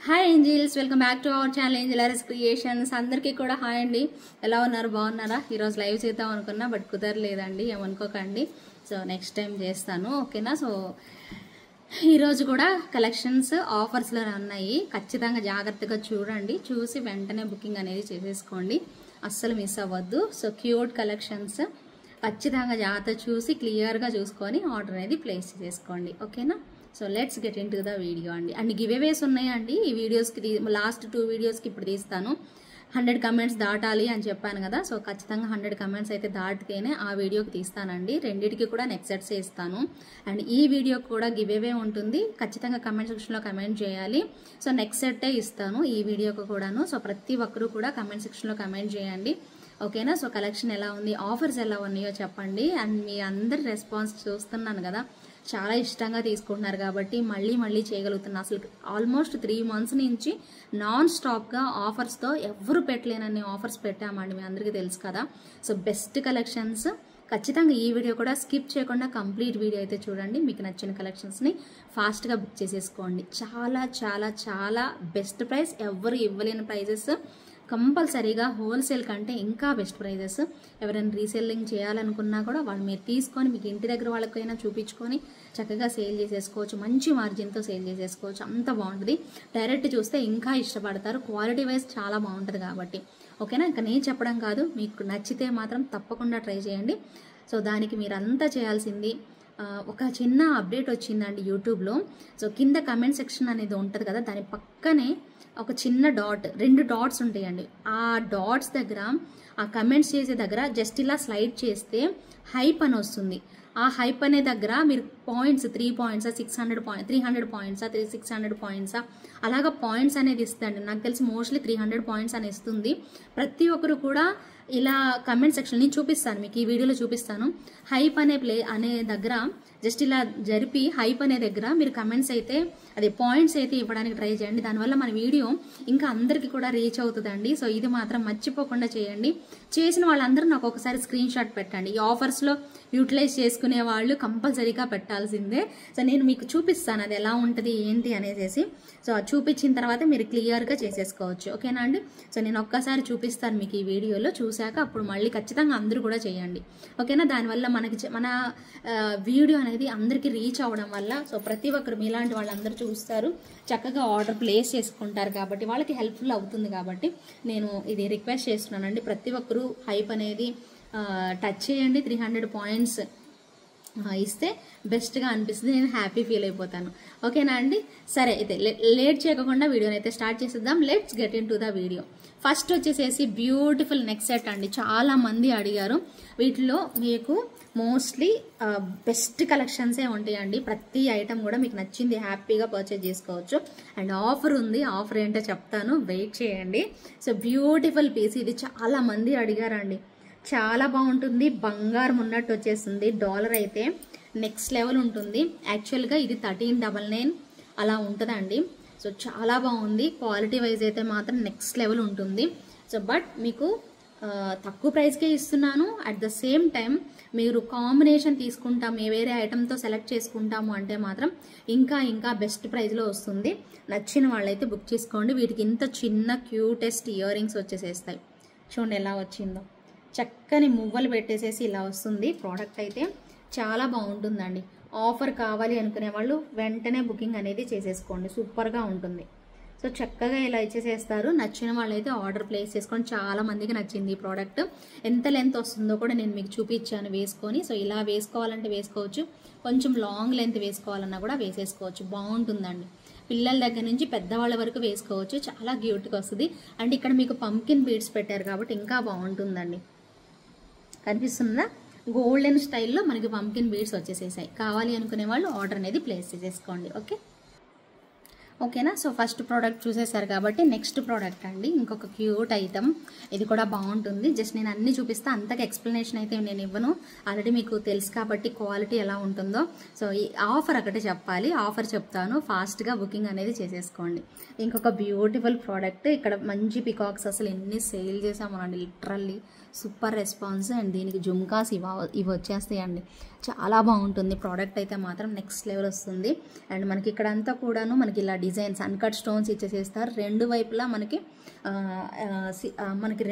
Hi angels, welcome back to our channel angels creations. అందరికీ కూడా hi అండి. ఎలా ఉన్నారు? బాగున్నారా? ఈరోజు లైవ్ చేద్దాం అనుకున్నా, బట్ కుదరలేదండి, ఏమనుకోకండి. సో నెక్స్ట్ టైం చేస్తాను, ఓకేనా? సో ఈరోజు కూడా కలెక్షన్స్ ఆఫర్స్లో ఉన్నాయి, ఖచ్చితంగా జాగ్రత్తగా చూడండి. చూసి వెంటనే బుకింగ్ అనేది చేసేసుకోండి, అస్సలు మిస్ అవ్వద్దు. సో క్యూట్ కలెక్షన్స్ ఖచ్చితంగా జాగ్రత్త చూసి క్లియర్గా చూసుకొని ఆర్డర్ అనేది ప్లేస్ చేసుకోండి, ఓకేనా? So let's get in to the video అండి. అండ్ గివ్ అవేస్ ఉన్నాయండి ఈ వీడియోస్కి. లాస్ట్ 2 వీడియోస్కి ఇప్పుడు తీస్తాను. 100 కమెంట్స్ దాటాలి అని చెప్పాను కదా. సో ఖచ్చితంగా 100 కమెంట్స్ అయితే దాటితేనే ఆ వీడియోకి తీస్తానండి. రెండింటికి కూడా నెక్స్ట్ సెట్స్ ఇస్తాను. అండ్ ఈ వీడియోకి కూడా గివ్ అవే ఉంటుంది, ఖచ్చితంగా కమెంట్ సెక్షన్లో కమెంట్ చేయాలి. సో నెక్స్ట్ సెట్టే ఇస్తాను ఈ వీడియోకి కూడాను. సో ప్రతి ఒక్కరు కూడా కమెంట్ సెక్షన్లో కమెంట్ చేయండి, ఓకేనా? సో కలెక్షన్ ఎలా ఉంది, ఆఫర్స్ ఎలా ఉన్నాయో చెప్పండి. అండ్ మీ అందరి రెస్పాన్స్ చూస్తున్నాను కదా, చాలా ఇష్టంగా తీసుకుంటున్నారు కాబట్టి మళ్ళీ చేయగలుగుతున్నా. అసలు ఆల్మోస్ట్ 3 మంత్స్ నుంచి నాన్ స్టాప్గా ఆఫర్స్తో ఎవరు పెట్టలేనన్ని ఆఫర్స్ పెట్టామండి, మీ అందరికీ తెలుసు కదా. సో బెస్ట్ కలెక్షన్స్ ఖచ్చితంగా ఈ వీడియో కూడా స్కిప్ చేయకుండా కంప్లీట్ వీడియో అయితే చూడండి. మీకు నచ్చిన కలెక్షన్స్ని ఫాస్ట్గా బుక్ చేసేసుకోండి. చాలా చాలా చాలా బెస్ట్ ప్రైస్, ఎవరు ఇవ్వలేని ప్రైజెస్. కంపల్సరీగా హోల్సేల్ కంటే ఇంకా బెస్ట్ ప్రైజెస్. ఎవరైనా రీసేలింగ్ చేయాలనుకున్నా కూడా వాళ్ళు మీరు తీసుకొని మీకు ఇంటి దగ్గర వాళ్ళకైనా చూపించుకొని చక్కగా సేల్ చేసేసుకోవచ్చు, మంచి మార్జిన్తో సేల్ చేసేసుకోవచ్చు. అంత బాగుంటుంది. డైరెక్ట్ చూస్తే ఇంకా ఇష్టపడతారు, క్వాలిటీ వైజ్ చాలా బాగుంటుంది కాబట్టి, ఓకేనా? ఇంకా నేను చెప్పడం కాదు, మీకు నచ్చితే మాత్రం తప్పకుండా ట్రై చేయండి. సో దానికి మీరు అంతా చేయాల్సింది, ఒక చిన్న అప్డేట్ వచ్చిందండి యూట్యూబ్లో. సో కింద కమెంట్ సెక్షన్ అనేది ఉంటుంది కదా, దాని పక్కనే ఒక చిన్న డాట్, 2 డాట్స్ ఉంటాయండి. ఆ డాట్స్ దగ్గర, ఆ కమెంట్స్ చేసే దగ్గర జస్ట్ ఇలా స్లైడ్ చేస్తే హైప్ అని వస్తుంది. ఆ హైప్ అనే దగ్గర మీరు పాయింట్స్, 3 పాయింట్సా, 600 పాయింట్స్, 300 పాయింట్సా, 600 పాయింట్సా, అలాగా పాయింట్స్ అనేది ఇస్తుంది. నాకు తెలిసి మోస్ట్లీ 300 పాయింట్స్ అని ఇస్తుంది. ప్రతి ఒక్కరు కూడా ఇలా కమెంట్ సెక్షన్ నేను చూపిస్తాను, మీకు ఈ వీడియోలో చూపిస్తాను. హైప్ అనే దగ్గర జస్ట్ ఇలా జరిపి హైప్ అనే దగ్గర మీరు కమెంట్స్ అయితే, అదే పాయింట్స్ అయితే ఇవ్వడానికి ట్రై చేయండి. దానివల్ల మన వీడియో ఇంకా అందరికీ కూడా రీచ్ అవుతుందండి. సో ఇది మాత్రం మర్చిపోకుండా చేయండి. చేసిన వాళ్ళందరూ నాకు ఒకసారి స్క్రీన్ షాట్ పెట్టండి. ఈ ఆఫర్స్లో యూటిలైజ్ చేసుకునే వాళ్ళు కంపల్సరీగా పెట్టాల్సిందే. సో నేను మీకు చూపిస్తాను అది ఎలా ఉంటుంది ఏంటి అనేసి. సో అది చూపించిన తర్వాత మీరు క్లియర్గా చేసేసుకోవచ్చు, ఓకేనా అండి? సో నేను ఒక్కసారి చూపిస్తాను మీకు ఈ వీడియోలో, చూశాక అప్పుడు మళ్ళీ ఖచ్చితంగా అందరూ కూడా చేయండి, ఓకేనా? దానివల్ల మన వీడియో అనేది అందరికీ రీచ్ అవ్వడం వల్ల, సో ప్రతి ఒక్కరు మీలాంటి వాళ్ళందరూ చూస్తారు, చక్కగా ఆర్డర్ ప్లేస్ చేసుకుంటారు కాబట్టి వాళ్ళకి హెల్ప్ఫుల్ అవుతుంది. కాబట్టి నేను ఇది రిక్వెస్ట్ చేస్తున్నానండి, ప్రతి ఒక్కరూ హైప్ అనేది టచ్ చేయండి. 300 పాయింట్స్ ఇస్తే బెస్ట్గా అనిపిస్తుంది, నేను హ్యాపీ ఫీల్ అయిపోతాను, ఓకేనా అండి? సరే అయితే లేట్ చేయకుండా వీడియోని అయితే స్టార్ట్ చేసేద్దాం. Let's get in to the video. First వచ్చేసేసి బ్యూటిఫుల్ నెక్ సెట్ అండి, చాలా మంది అడిగారు. వీటిలో మీకు మోస్ట్లీ బెస్ట్ కలెక్షన్సే ఉంటాయండి. ప్రతి ఐటమ్ కూడా మీకు నచ్చింది హ్యాపీగా పర్చేజ్ చేసుకోవచ్చు. అండ్ ఆఫర్ ఉంది, ఆఫర్ ఏంటో చెప్తాను, వెయిట్ చేయండి. సో బ్యూటిఫుల్ పీస్, ఇది చాలా మంది అడిగారండి. చాలా బాగుంటుంది, బంగారం ఉన్నట్టు వచ్చేస్తుంది. డాలర్ అయితే నెక్స్ట్ లెవెల్ ఉంటుంది. యాక్చువల్గా ఇది 1399 అలా ఉంటుందండి. సో చాలా బాగుంది, క్వాలిటీ వైజ్ అయితే మాత్రం నెక్స్ట్ లెవెల్ ఉంటుంది. సో బట్ మీకు తక్కువ ప్రైస్కే ఇస్తున్నాను. అట్ ద సేమ్ టైం మీరు కాంబినేషన్ తీసుకుంటాం, వేరే ఐటమ్తో సెలెక్ట్ చేసుకుంటాము అంటే మాత్రం ఇంకా బెస్ట్ ప్రైస్లో వస్తుంది. నచ్చిన వాళ్ళైతే బుక్ చేసుకోండి. వీటికి ఇంత చిన్న క్యూటెస్ట్ ఇయర్ రింగ్స్ వచ్చేసేస్తాయి. చూడండి ఎలా వచ్చిందో, చక్కని మువ్వలు పెట్టేసేసి ఇలా వస్తుంది. ప్రోడక్ట్ అయితే చాలా బాగుంటుందండి. ఆఫర్ కావాలి అనుకునే వాళ్ళు వెంటనే బుకింగ్ అనేది చేసేసుకోండి, సూపర్గా ఉంటుంది. సో చక్కగా ఇలా ఇచ్చేసేస్తారు. నచ్చిన వాళ్ళైతే ఆర్డర్ ప్లేస్ చేసుకోండి. చాలా మందికి నచ్చింది ఈ ప్రోడక్ట్. ఎంత లెంత్ వస్తుందో కూడా నేను మీకు చూపించాను వేసుకొని. సో ఇలా వేసుకోవాలంటే వేసుకోవచ్చు, కొంచెం లాంగ్ లెంత్ వేసుకోవాలన్నా కూడా వేసేసుకోవచ్చు, బాగుంటుందండి. పిల్లల దగ్గర నుంచి పెద్దవాళ్ళ వరకు వేసుకోవచ్చు, చాలా క్యూట్గా వస్తుంది. అండ్ ఇక్కడ మీకు పంకిన్ బీడ్స్ పెట్టారు కాబట్టి ఇంకా బాగుంటుందండి. కనిపిస్తుందా? గోల్డెన్ స్టైల్లో మనకి పంకిన్ బీడ్స్ వచ్చేసేసాయి. కావాలి అనుకునే వాళ్ళు ఆర్డర్ అనేది ప్లేస్ చేసేసుకోండి, ఓకేనా? సో ఫస్ట్ ప్రోడక్ట్ చూసేసారు కాబట్టి నెక్స్ట్ ప్రోడక్ట్ అండి, ఇంకొక క్యూట్ ఐటమ్. ఇది కూడా బాగుంటుంది. జస్ట్ నేను అన్ని చూపిస్తా, అంతగా ఎక్స్ప్లెనేషన్ అయితే నేను ఇవ్వను, ఆల్రెడీ మీకు తెలుసు కాబట్టి క్వాలిటీ ఎలా ఉంటుందో. సో ఈ ఆఫర్ ఒకటి చెప్పాలి, ఆఫర్ చెప్తాను, ఫాస్ట్గా బుకింగ్ అనేది చేసేసుకోండి. ఇంకొక బ్యూటిఫుల్ ప్రోడక్ట్, ఇక్కడ మంచి పికాక్స్ అసలు ఎన్ని సేల్ చేసామోనండి, లిటరల్లీ సూపర్ రెస్పాన్స్. అండ్ దీనికి జుమ్కాస్ ఇవి వచ్చేస్తాయండి. చాలా బాగుంటుంది ప్రోడక్ట్ అయితే మాత్రం నెక్స్ట్ లెవెల్ వస్తుంది. అండ్ మనకి ఇక్కడ అంతా కూడాను మనకి ఇలా డిజైన్స్ అన్కట్ స్టోన్స్ ఇచ్చేసేస్తారు. రెండు వైపులా మనకి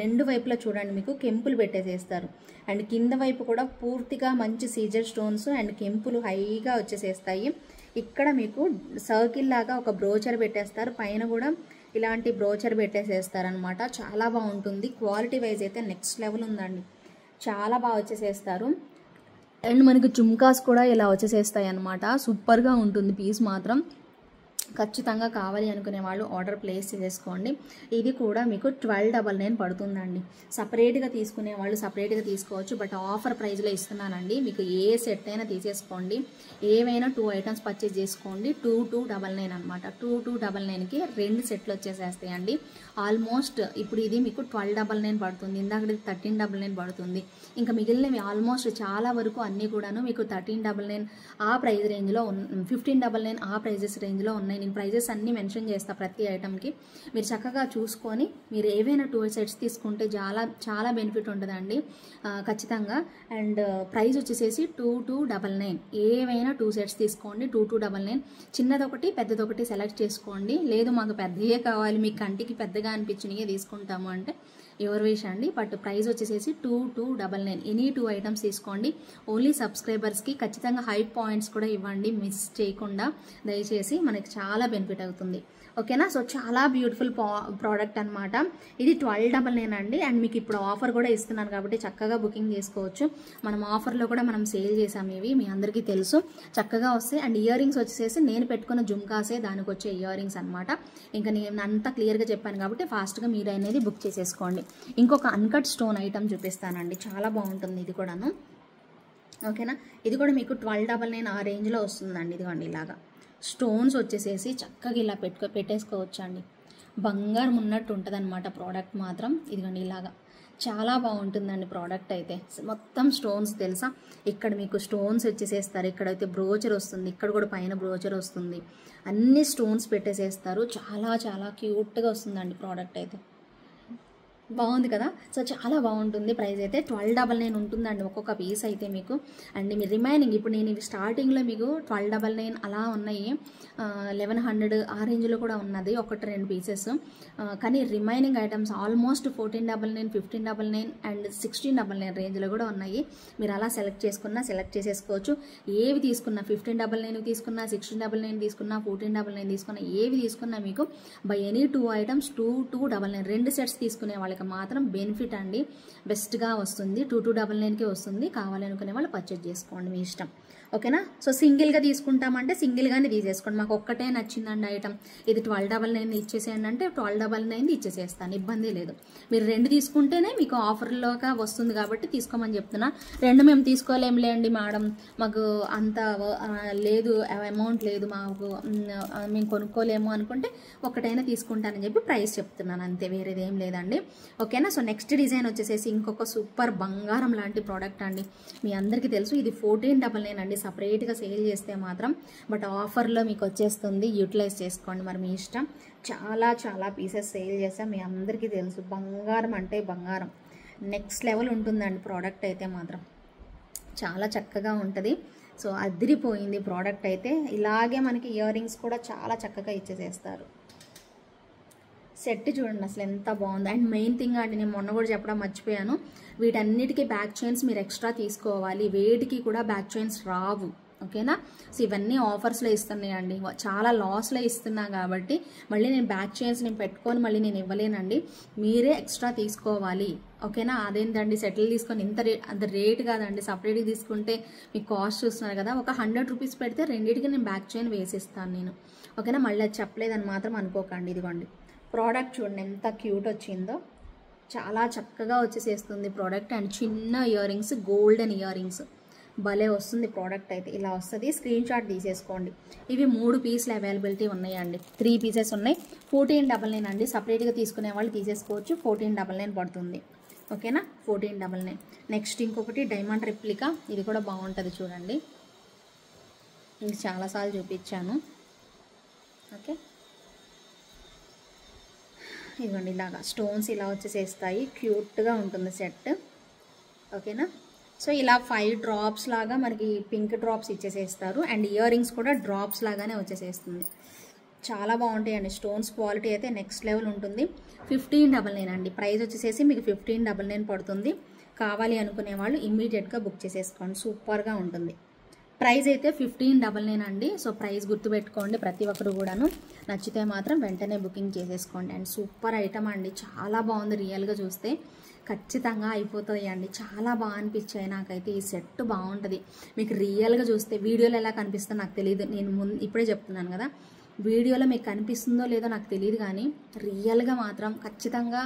రెండు వైపులా చూడండి మీకు కెంపులు పెట్టేసేస్తారు. అండ్ కింద వైపు కూడా పూర్తిగా మంచి సీజర్ స్టోన్స్ అండ్ కెంపులు హైగా వచ్చేసేస్తాయి. ఇక్కడ మీకు సర్కిల్ లాగా ఒక బ్రోచర్ పెట్టేస్తారు, పైన కూడా ఇలాంటి బ్రోచర్ పెట్టేసేస్తారనమాట. చాలా బాగుంటుంది. క్వాలిటీ వైజ్ అయితే నెక్స్ట్ లెవెల్ ఉందండి. చాలా బాగా వచ్చేసేస్తారు. అండ్ మనకి జుమ్కాస్ కూడా ఇలా వచ్చేసేస్తాయి అనమాట. సూపర్గా ఉంటుంది పీస్ మాత్రం. ఖచ్చితంగా కావాలి అనుకునే వాళ్ళు ఆర్డర్ ప్లేస్ చేసుకోండి. ఇది కూడా మీకు 1299 పడుతుందండి. సపరేట్గా తీసుకునే వాళ్ళు సపరేట్గా తీసుకోవచ్చు, బట్ ఆఫర్ ప్రైస్లో ఇస్తున్నానండి. మీకు ఏ సెట్ అయినా తీసేసుకోండి, ఏవైనా 2 ఐటమ్స్ పర్చేజ్ చేసుకోండి. 2299 అనమాట. 2299కి 2 సెట్లు వచ్చేసేస్తాయండి. ఆల్మోస్ట్ ఇప్పుడు ఇది మీకు 1299 పడుతుంది, ఇందాక 1399 పడుతుంది. ఇంకా మిగిలినవి ఆల్మోస్ట్ చాలా వరకు అన్నీ కూడాను మీకు 1399 ఆ ప్రైస్ రేంజ్లో 1599 ఆ ప్రైజెస్ రేంజ్లో ఉన్నాయి. నేను ప్రైజెస్ అన్నీ మెన్షన్ చేస్తాను ప్రతి ఐటమ్కి. మీరు చక్కగా చూసుకొని మీరు ఏవైనా 2 సెట్స్ తీసుకుంటే చాలా చాలా బెనిఫిట్ ఉంటుందండి ఖచ్చితంగా. అండ్ ప్రైస్ వచ్చేసేసి 2299. ఏవైనా 2 సెట్స్ తీసుకోండి 2299. చిన్నదొకటి పెద్దదొకటి సెలెక్ట్ చేసుకోండి. లేదు మాకు పెద్దయే కావాలి, మీకు కంటికి పెద్దగా అనిపించినయే తీసుకుంటాము అంటే యువర్ విష్ అండి. బట్ ప్రైస్ వచ్చేసేసి 2299. ఎనీ 2 ఐటమ్స్ తీసుకోండి. ఓన్లీ సబ్స్క్రైబర్స్కి ఖచ్చితంగా హై పాయింట్స్ కూడా ఇవ్వండి, మిస్ చేయకుండా దయచేసి. మనకి చాలా బెనిఫిట్ అవుతుంది. ఓకేనా. సో చాలా బ్యూటిఫుల్ ప్రోడక్ట్ అనమాట. ఇది 1299 అండి. అండ్ మీకు ఇప్పుడు ఆఫర్ కూడా ఇస్తున్నాను కాబట్టి చక్కగా బుకింగ్ చేసుకోవచ్చు. మనం ఆఫర్లో కూడా మనం సేల్ చేసాము, ఇవి మీ అందరికీ తెలుసు. చక్కగా వస్తాయి. అండ్ ఇయర్ రింగ్స్ వచ్చేసేసి నేను పెట్టుకున్న జుమ్కాసే దానికి వచ్చే ఇయర్ రింగ్స్ అనమాట. ఇంకా నేను అంతా క్లియర్గా చెప్పాను కాబట్టి ఫాస్ట్గా మీరు అనేది బుక్ చేసేసుకోండి. ఇంకొక అన్కట్ స్టోన్ ఐటమ్ చూపిస్తానండి, చాలా బాగుంటుంది ఇది కూడాను. ఓకేనా. ఇది కూడా మీకు 1299 ఆ రేంజ్లో వస్తుందండి. ఇదిగోండి ఇలాగా స్టోన్స్ వచ్చేసేసి చక్కగా ఇలా పెట్టేసుకోవచ్చండి. బంగారం ఉన్నట్టు ఉంటుంది అనమాట ప్రోడక్ట్ మాత్రం. ఇదిగోండి ఇలాగా చాలా బాగుంటుందండి ప్రోడక్ట్ అయితే. మొత్తం స్టోన్స్ తెలుసా, ఇక్కడ మీకు స్టోన్స్ వచ్చేసేస్తారు, ఇక్కడైతే బ్రోచర్ వస్తుంది, ఇక్కడ కూడా పైన బ్రోచర్ వస్తుంది, అన్ని స్టోన్స్ పెట్టేసేస్తారు. చాలా చాలా క్యూట్గా వస్తుందండి ప్రోడక్ట్ అయితే. బాగుంది కదా. సో చాలా బాగుంటుంది. ప్రైస్ అయితే 1299 ఉంటుందండి ఒక్కొక్క పీస్ అయితే మీకు. అండ్ మీ రిమైనింగ్ ఇప్పుడు నేను ఇవి స్టార్టింగ్లో మీకు 1299 అలా ఉన్నాయి, 1100 ఆ రేంజ్లో కూడా ఉన్నది 1-2 పీసెస్. కానీ రిమైనింగ్ ఐటమ్స్ ఆల్మోస్ట్ 1499, 1599 అండ్ 1699 రేంజ్లో కూడా ఉన్నాయి. మీరు అలా సెలెక్ట్ చేసేసుకోవచ్చు. ఏవి తీసుకున్నా 1599 తీసుకున్నా, 1699 తీసుకున్నా, 1499 తీసుకున్నా, ఏవి తీసుకున్నా మీకు బై ఎనీ 2 ఐటమ్స్ 2299 2 సెట్స్ తీసుకునే వాళ్ళకి మాత్రం బెనిఫిట్ అండి, బెస్ట్గా వస్తుంది. 2299కి వస్తుంది. కావాలనుకునే వాళ్ళు పర్చేజ్ చేసుకోండి, మీ ఇష్టం. ఓకేనా. సో సింగిల్గా తీసుకుంటామంటే సింగిల్గానే తీసేసుకోండి. మాకు ఒక్కటే నచ్చిందండి ఐటమ్, ఇది 1299 ఇచ్చేసేయండి అంటే 1299 ఇచ్చేసేస్తాను, ఇబ్బంది లేదు. మీరు 2 తీసుకుంటేనే మీకు ఆఫర్లోగా వస్తుంది కాబట్టి తీసుకోమని చెప్తున్నా. 2 మేము తీసుకోలేంలేండి మేడం, మాకు అంత లేదు, అమౌంట్ లేదు మాకు, మేము కొనుక్కోలేము అనుకుంటే ఒకటైనా తీసుకుంటానని చెప్పి ప్రైస్ చెప్తున్నాను అంతే, వేరేది ఏం లేదండి. ఓకేనా. సో నెక్స్ట్ డిజైన్ వచ్చేసేసి ఇంకొక సూపర్ బంగారం లాంటి ప్రోడక్ట్ అండి. మీ అందరికీ తెలుసు ఇది 1499 అండి సపరేట్గా సేల్ చేస్తే మాత్రం. బట్ ఆఫర్లో మీకు వచ్చేస్తుంది, యూటిలైజ్ చేసుకోండి మరి మీ ఇష్టం. చాలా చాలా పీసెస్ సేల్ చేస్తాం, మీ అందరికీ తెలుసు. బంగారం అంటే బంగారం, నెక్స్ట్ లెవెల్ ఉంటుందండి ప్రోడక్ట్ అయితే మాత్రం. చాలా చక్కగా ఉంటుంది. సో అదిరిపోయింది ప్రోడక్ట్ అయితే. ఇలాగే మనకి ఇయర్ రింగ్స్ కూడా చాలా చక్కగా ఇచ్చేసేస్తారు. సెట్ చూడండి అసలు ఎంత బాగుంది. అండ్ మెయిన్ థింగ్ అండి, నేను మొన్న కూడా చెప్పడం మర్చిపోయాను, వీటన్నిటికీ బ్యాక్ చైన్స్ మీరు ఎక్స్ట్రా తీసుకోవాలి, వేటికి కూడా బ్యాక్ చైన్స్ రావు. ఓకేనా. సో ఇవన్నీ ఆఫర్స్లో ఇస్తున్నాయండి, చాలా లాస్లో ఇస్తున్నా కాబట్టి మళ్ళీ నేను బ్యాక్ చైన్స్ నేను పెట్టుకొని మళ్ళీ నేను ఇవ్వలేనండి, మీరే ఎక్స్ట్రా తీసుకోవాలి. ఓకేనా. అదేంటండి సెటిల్ తీసుకొని అంత రేట్ కాదండి, సపరేట్గా తీసుకుంటే మీకు కాస్ట్ చూస్తున్నారు కదా, ఒక 100 రూపీస్ పెడితే రెండింటికి నేను బ్యాక్ చైన్ వేసిస్తాను నేను. ఓకేనా. మళ్ళీ అది చెప్పలేదని మాత్రం అనుకోకండి. ఇదిగోండి ప్రోడక్ట్ చూడండి ఎంత క్యూట్ వచ్చిందో, చాలా చక్కగా వచ్చేసేస్తుంది ప్రోడక్ట్. అండ్ చిన్న ear rings, golden ear rings, భలే వస్తుంది ప్రోడక్ట్ అయితే. ఇలా వస్తుంది, స్క్రీన్ షాట్ తీసేసుకోండి. ఇవి 3 పీసులు అవైలబిలిటీ ఉన్నాయండి, 3 పీసెస్ ఉన్నాయి. 1499 అండి, సపరేట్గా తీసుకునే వాళ్ళు తీసేసుకోవచ్చు. 1499 పడుతుంది. ఓకేనా. 1499. నెక్స్ట్ ఇంకొకటి డైమండ్ రెప్లికా, ఇది కూడా బాగుంటుంది చూడండి, ఇది చాలాసార్లు చూపించాను. ఓకే. ఇదిగోండి ఇలాగా స్టోన్స్ ఇలా వచ్చేసేస్తాయి, క్యూట్గా ఉంటుంది సెట్. ఓకేనా. సో ఇలా 5 డ్రాప్స్ లాగా మనకి పింక్ డ్రాప్స్ ఇచ్చేసేస్తారు. అండ్ ఇయర్ రింగ్స్ కూడా డ్రాప్స్ లాగానే వచ్చేసేస్తుంది. చాలా బాగుంటాయండి. స్టోన్స్ క్వాలిటీ అయితే నెక్స్ట్ లెవెల్ ఉంటుంది. 1599 అండి. ప్రైస్ వచ్చేసేసి మీకు 1599 పడుతుంది. కావాలి అనుకునే వాళ్ళు ఇమ్మీడియట్గా బుక్ చేసేసుకోండి. సూపర్గా ఉంటుంది. ప్రైస్ అయితే 1599 అండి. సో ప్రైస్ గుర్తుపెట్టుకోండి ప్రతి ఒక్కరు కూడాను. నచ్చితే మాత్రం వెంటనే బుకింగ్ చేసేసుకోండి. అండ్ సూపర్ ఐటమ్ అండి. చాలా బాగుంది. రియల్గా చూస్తే ఖచ్చితంగా అయిపోతుంది అండి. చాలా బాగా అనిపించాయి నాకైతే. ఈ సెట్ బాగుంటుంది. మీకు రియల్గా చూస్తే వీడియోలో ఎలా కనిపిస్తుందో నాకు తెలియదు. నేను ఇప్పుడే చెప్తున్నాను కదా, వీడియోలో మీకు కనిపిస్తుందో లేదో నాకు తెలియదు, కానీ రియల్గా మాత్రం ఖచ్చితంగా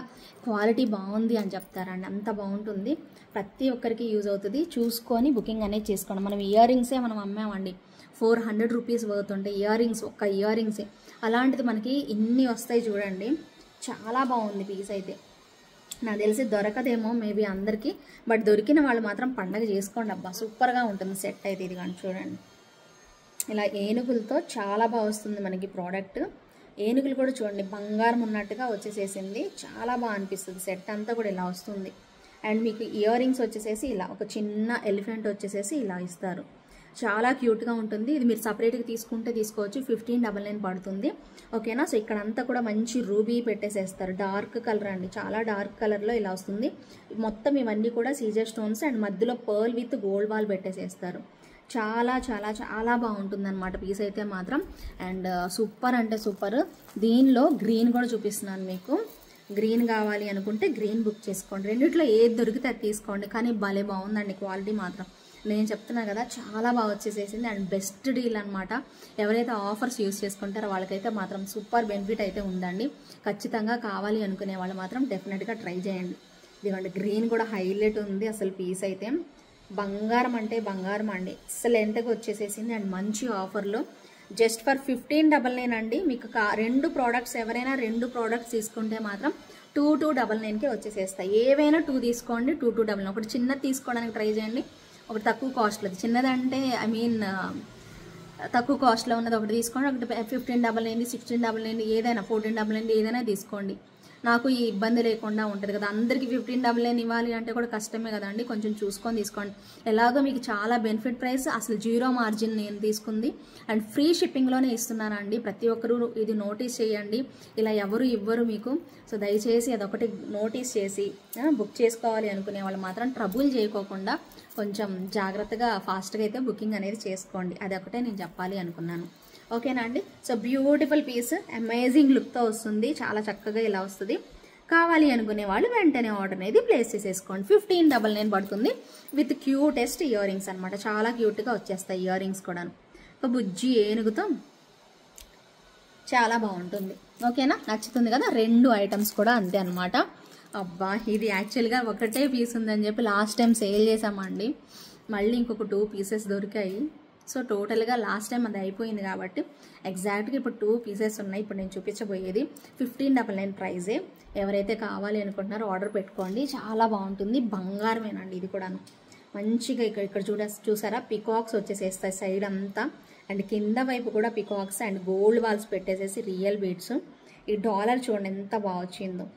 క్వాలిటీ బాగుంది అని చెప్తారండి. అంత బాగుంటుంది. ప్రతి ఒక్కరికి యూజ్ అవుతుంది. చూసుకొని బుకింగ్ అనేది చేసుకోండి. మనం ఇయర్ రింగ్సే మనం అమ్మామండి, 400 రూపీస్ వర్త్ ఉంటాయి ఇయర్ రింగ్స్. ఒక్క ఇయర్ రింగ్సే. అలాంటిది మనకి ఇన్ని వస్తాయి చూడండి. చాలా బాగుంది పీస్ అయితే. నాకు తెలిసి దొరకదేమో మేబీ అందరికీ, బట్ దొరికిన వాళ్ళు మాత్రం పండగ చేసుకోండి అబ్బా. సూపర్గా ఉంటుంది సెట్ అయితే. ఇది కానీ చూడండి, ఇలా ఏనుగులతో చాలా బాగా వస్తుంది మనకి ప్రోడక్ట్. ఏనుగులు కూడా చూడండి బంగారం ఉన్నట్టుగా వచ్చేసేసింది. చాలా బాగా అనిపిస్తుంది. సెట్ అంతా కూడా ఇలా వస్తుంది. అండ్ మీకు ఇయర్ రింగ్స్ వచ్చేసేసి ఇలా ఒక చిన్న ఎలిఫెంట్ వచ్చేసేసి ఇలా ఇస్తారు. చాలా క్యూట్గా ఉంటుంది. ఇది మీరు సపరేట్గా తీసుకుంటే తీసుకోవచ్చు. 1599 పడుతుంది. ఓకేనా. సో ఇక్కడ అంతా కూడా మంచి రూబీ పెట్టేసేస్తారు. డార్క్ కలర్ అండి. చాలా డార్క్ కలర్లో ఇలా వస్తుంది. మొత్తం ఇవన్నీ కూడా సీజర్ స్టోన్స్ అండ్ మధ్యలో పర్ల్ విత్ గోల్డ్ బాల్ పెట్టేసేస్తారు. చాలా చాలా చాలా బాగుంటుంది అనమాట పీస్ అయితే మాత్రం. అండ్ సూపర్ అంటే సూపర్. దీనిలో గ్రీన్ కూడా చూపిస్తున్నాను మీకు. గ్రీన్ కావాలి అనుకుంటే గ్రీన్ బుక్ చేసుకోండి. రెండిట్లో ఏది దొరికితే అది తీసుకోండి. కానీ భలే బాగుందండి క్వాలిటీ మాత్రం. నేను చెప్తున్నా కదా, చాలా బాగా వచ్చేసేసింది. అండ్ బెస్ట్ డీల్ అనమాట. ఎవరైతే ఆఫర్స్ యూజ్ చేసుకుంటారో వాళ్ళకైతే మాత్రం సూపర్ బెనిఫిట్ అయితే ఉందండి. ఖచ్చితంగా కావాలి అనుకునే వాళ్ళు మాత్రం డెఫినెట్గా ట్రై చేయండి. ఇదిగోండి గ్రీన్ కూడా హైలైట్ ఉంది అసలు పీస్ అయితే. బంగారం అంటే బంగారం అండి. అసలు ఎంతగా వచ్చేసేసింది. అండ్ మంచి ఆఫర్లో జస్ట్ ఫర్ 1599 అండి. మీకు 2 ప్రోడక్ట్స్, ఎవరైనా 2 ప్రోడక్ట్స్ తీసుకుంటే మాత్రం 2299కే వచ్చేసేస్తాయి. ఏవైనా 2 తీసుకోండి. 2299. ఒకటి చిన్నది తీసుకోవడానికి ట్రై చేయండి. ఒకటి తక్కువ కాస్ట్లో, చిన్నదంటే ఐ మీన్ తక్కువ కాస్ట్లో ఉన్నది ఒకటి తీసుకోండి. ఒకటి 1599, 1699, ఏదైనా 1499 ఏదైనా తీసుకోండి. నాకు ఈ ఇబ్బంది లేకుండా ఉంటుంది కదా. అందరికీ 1599 ఇవ్వాలి అంటే కూడా కష్టమే కదండి. కొంచెం చూసుకొని తీసుకోండి. ఎలాగో మీకు చాలా బెనిఫిట్ ప్రైస్. అసలు 0 మార్జిన్ నేను తీసుకుంది. అండ్ ఫ్రీ షిప్పింగ్లోనే ఇస్తున్నానండి. ప్రతి ఒక్కరూ ఇది నోటీస్ చేయండి. ఇలా ఎవరు ఇవ్వరు మీకు. సో దయచేసి అదొకటి నోటీస్ చేసి బుక్ చేసుకోవాలి అనుకునే వాళ్ళు మాత్రం ట్రబుల్ చేయకోకుండా కొంచెం జాగ్రత్తగా ఫాస్ట్గా అయితే బుకింగ్ అనేది చేసుకోండి. అదొకటే నేను చెప్పాలి అనుకున్నాను. ఓకేనా అండి. సో బ్యూటిఫుల్ పీస్, అమేజింగ్ లుక్తో వస్తుంది. చాలా చక్కగా ఇలా వస్తుంది. కావాలి అనుకునే వాళ్ళు వెంటనే ఆర్డర్ అనేది ప్లేస్ చేసేసుకోండి. 1599 పడుతుంది విత్ క్యూటెస్ట్ ఇయర్ రింగ్స్ అనమాట. చాలా క్యూట్గా వచ్చేస్తాయి ఇయర్ రింగ్స్ కూడా. ఒక బుజ్జి ఏనుగుతో చాలా బాగుంటుంది. ఓకేనా. నచ్చుతుంది కదా. 2 ఐటమ్స్ కూడా అంతే అనమాట. అబ్బా, ఇది యాక్చువల్గా ఒకటే పీస్ ఉందని చెప్పి లాస్ట్ టైం సేల్ చేసామండి. మళ్ళీ ఇంకొక 2 పీసెస్ దొరికాయి. సో టోటల్గా లాస్ట్ టైం అది అయిపోయింది కాబట్టి ఎగ్జాక్ట్గా ఇప్పుడు 2 పీసెస్ ఉన్నాయి. ఇప్పుడు నేను చూపించబోయేది 1599 ప్రైజే. ఎవరైతే కావాలి అనుకుంటున్నారో ఆర్డర్ పెట్టుకోండి. చాలా బాగుంటుంది. బంగారమేనండి ఇది కూడా. మంచిగా ఇక్కడ చూసారా పికాక్స్ వచ్చేసేస్తాయి సైడ్ అంతా. అండ్ కింద వైపు కూడా పికాక్స్ అండ్ గోల్డ్ వాల్స్ పెట్టేసేసి రియల్ బీడ్స్. ఈ డాలర్ చూడండి ఎంత బాగా వచ్చిందో.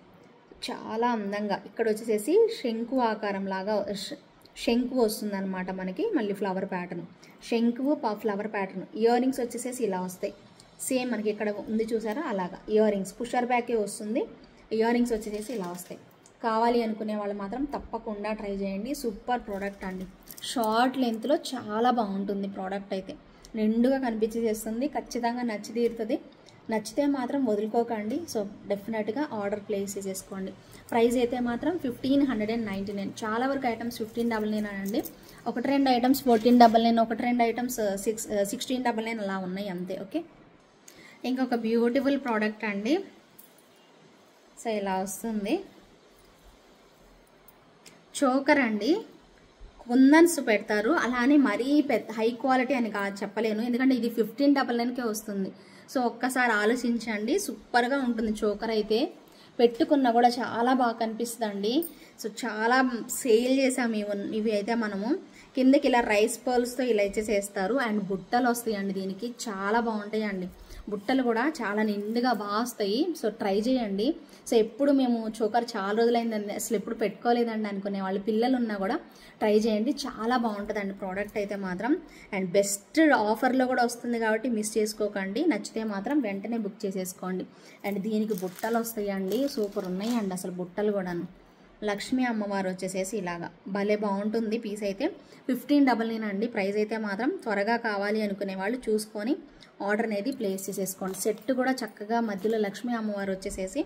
చాలా అందంగా ఇక్కడ వచ్చేసేసి శంకు ఆకారం లాగా శంకు వస్తుంది అనమాట మనకి. మళ్ళీ ఫ్లవర్ ప్యాటర్న్, శంకువు ఫ్లవర్ ప్యాటర్న్. ఇయర్ రింగ్స్ వచ్చేసేసి ఇలా వస్తాయి. సేమ్ మనకి ఇక్కడ ఉంది చూసారా అలాగా ఇయర్ రింగ్స్. పుషర్ బ్యాకే వస్తుంది. ఇయర్ రింగ్స్ వచ్చేసేసి ఇలా వస్తాయి. కావాలి అనుకునే వాళ్ళు మాత్రం తప్పకుండా ట్రై చేయండి. సూపర్ ప్రోడక్ట్ అండి. షార్ట్ లెంత్లో చాలా బాగుంటుంది ప్రోడక్ట్ అయితే. నిండుగా కనిపించేస్తుంది. ఖచ్చితంగా నచ్చి తీరుతుంది. నచ్చితే మాత్రం వదులుకోకండి. సో డెఫినెట్గా ఆర్డర్ ప్లేస్ చేసేసుకోండి. ప్రైస్ అయితే మాత్రం 1599. చాలా వరకు ఐటమ్స్ 1599 అండి. 1-2 ఐటమ్స్ 1499, 1-2 ఐటమ్స్ 1699 అలా ఉన్నాయి అంతే. ఓకే. ఇంకొక బ్యూటిఫుల్ ప్రోడక్ట్ అండి. సో ఇలా వస్తుంది. చోకర్ అండి. కుందన్స్ పెడతారు. అలానే మరీ హై క్వాలిటీ అని చెప్పలేను, ఎందుకంటే ఇది 1599కే వస్తుంది. సో ఒక్కసారి ఆలోచించండి. సూపర్గా ఉంటుంది చోకర్ అయితే. పెట్టుకున్నా కూడా చాలా బాగా కనిపిస్తుందండి. సో చాలా సేల్ చేసాము ఇవి అయితే మనము. కిందకి ఇలా రైస్ పర్ల్స్తో ఇలా ఇచ్చేసేస్తారు. అండ్ బుట్టలు వస్తాయండి దీనికి. చాలా బాగుంటాయండి. బుట్టలు కూడా చాలా నిండుగా బాగా వస్తాయి. సో ట్రై చేయండి. సో ఎప్పుడు మేము చోకర్ చాలా రోజులైందండి అసలు ఎప్పుడు పెట్టుకోలేదండి అనుకునే వాళ్ళు పిల్లలు ఉన్నా కూడా ట్రై చేయండి. చాలా బాగుంటుందండి ప్రోడక్ట్ అయితే మాత్రం. అండ్ బెస్ట్ ఆఫర్లో కూడా వస్తుంది కాబట్టి మిస్ చేసుకోకండి. నచ్చితే మాత్రం వెంటనే బుక్ చేసేసుకోండి. అండ్ దీనికి బుట్టలు వస్తాయండి, సూపర్ ఉన్నాయండి అసలు బుట్టలు కూడాను. లక్ష్మీ అమ్మవారు వచ్చేసేసి ఇలాగా భలే బాగుంటుంది పీస్ అయితే. 1599 అండి ప్రైస్ అయితే మాత్రం. త్వరగా కావాలి అనుకునే వాళ్ళు చూసుకొని ఆర్డర్ అనేది ప్లేస్ చేసేసుకోండి. సెట్ కూడా చక్కగా మధ్యలో లక్ష్మీ అమ్మవారు వచ్చేసేసి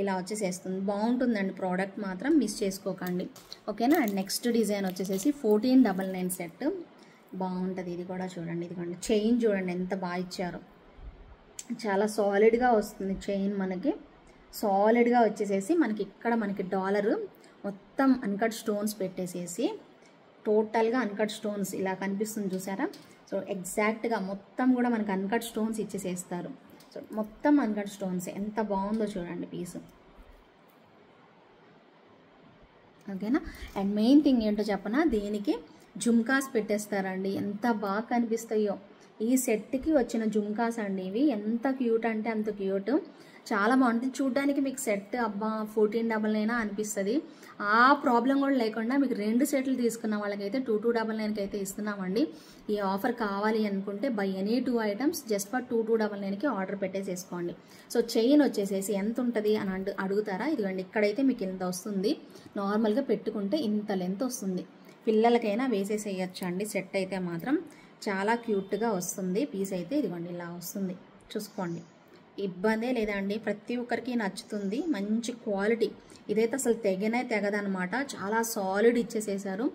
ఇలా వచ్చేసేస్తుంది. బాగుంటుందండి ప్రోడక్ట్ మాత్రం, మిస్ చేసుకోకండి ఓకేనా. అండ్ నెక్స్ట్ డిజైన్ వచ్చేసేసి 1499 సెట్ బాగుంటుంది. ఇది కూడా చూడండి, ఇదిగోండి చైన్ చూడండి ఎంత బాగా ఇచ్చారో. చాలా సాలిడ్గా వస్తుంది చైన్ మనకి. సాలిడ్గా వచ్చేసేసి మనకి ఇక్కడ మనకి డాలర్ మొత్తం అన్కట్ స్టోన్స్ పెట్టేసేసి టోటల్గా అన్కట్ స్టోన్స్ ఇలా కనిపిస్తుంది చూసారా. సో ఎగ్జాక్ట్గా మొత్తం కూడా మనకి అన్కట్ స్టోన్స్ ఇచ్చేసేస్తారు. సో మొత్తం అన్కట్ స్టోన్స్ ఎంత బాగుందో చూడండి పీసు ఓకేనా. అండ్ మెయిన్ థింగ్ ఏంటో చెప్పనా, దీనికి జుమ్కాస్ పెట్టేస్తారండి, ఎంత బాగా కనిపిస్తాయో. ఈ సెట్కి వచ్చిన జుమ్కాస్ అండి ఇవి. ఎంత క్యూట్ అంటే అంత క్యూట్, చాలా బాగుంటుంది చూడడానికి. మీకు సెట్ అబ్బా 1499 అనిపిస్తుంది. ఆ ప్రాబ్లం కూడా లేకుండా మీకు 2 సెట్లు తీసుకున్న వాళ్ళకైతే 2299కి అయితే ఇస్తున్నామండి. ఈ ఆఫర్ కావాలి అనుకుంటే buy any 2 items just for 2299కి ఆర్డర్ పెట్టేసేసుకోండి. సో చైన్ వచ్చేసేసి ఎంత ఉంటుంది అని అడుగుతారా, ఇదిగోండి ఇక్కడైతే మీకు ఇంత వస్తుంది. నార్మల్గా పెట్టుకుంటే ఇంత లెంత్ వస్తుంది. పిల్లలకైనా వేసేసేయచ్చు అండి. సెట్ అయితే మాత్రం చాలా క్యూట్గా వస్తుంది పీస్ అయితే. ఇదిగోండి ఇలా వస్తుంది చూసుకోండి, ఇబ్బందే లేదండి. ప్రతి ఒక్కరికి నచ్చుతుంది, మంచి క్వాలిటీ. ఇదైతే అసలు తెగదనమాట, చాలా సాలిడ్ ఇచ్చేసేసారు,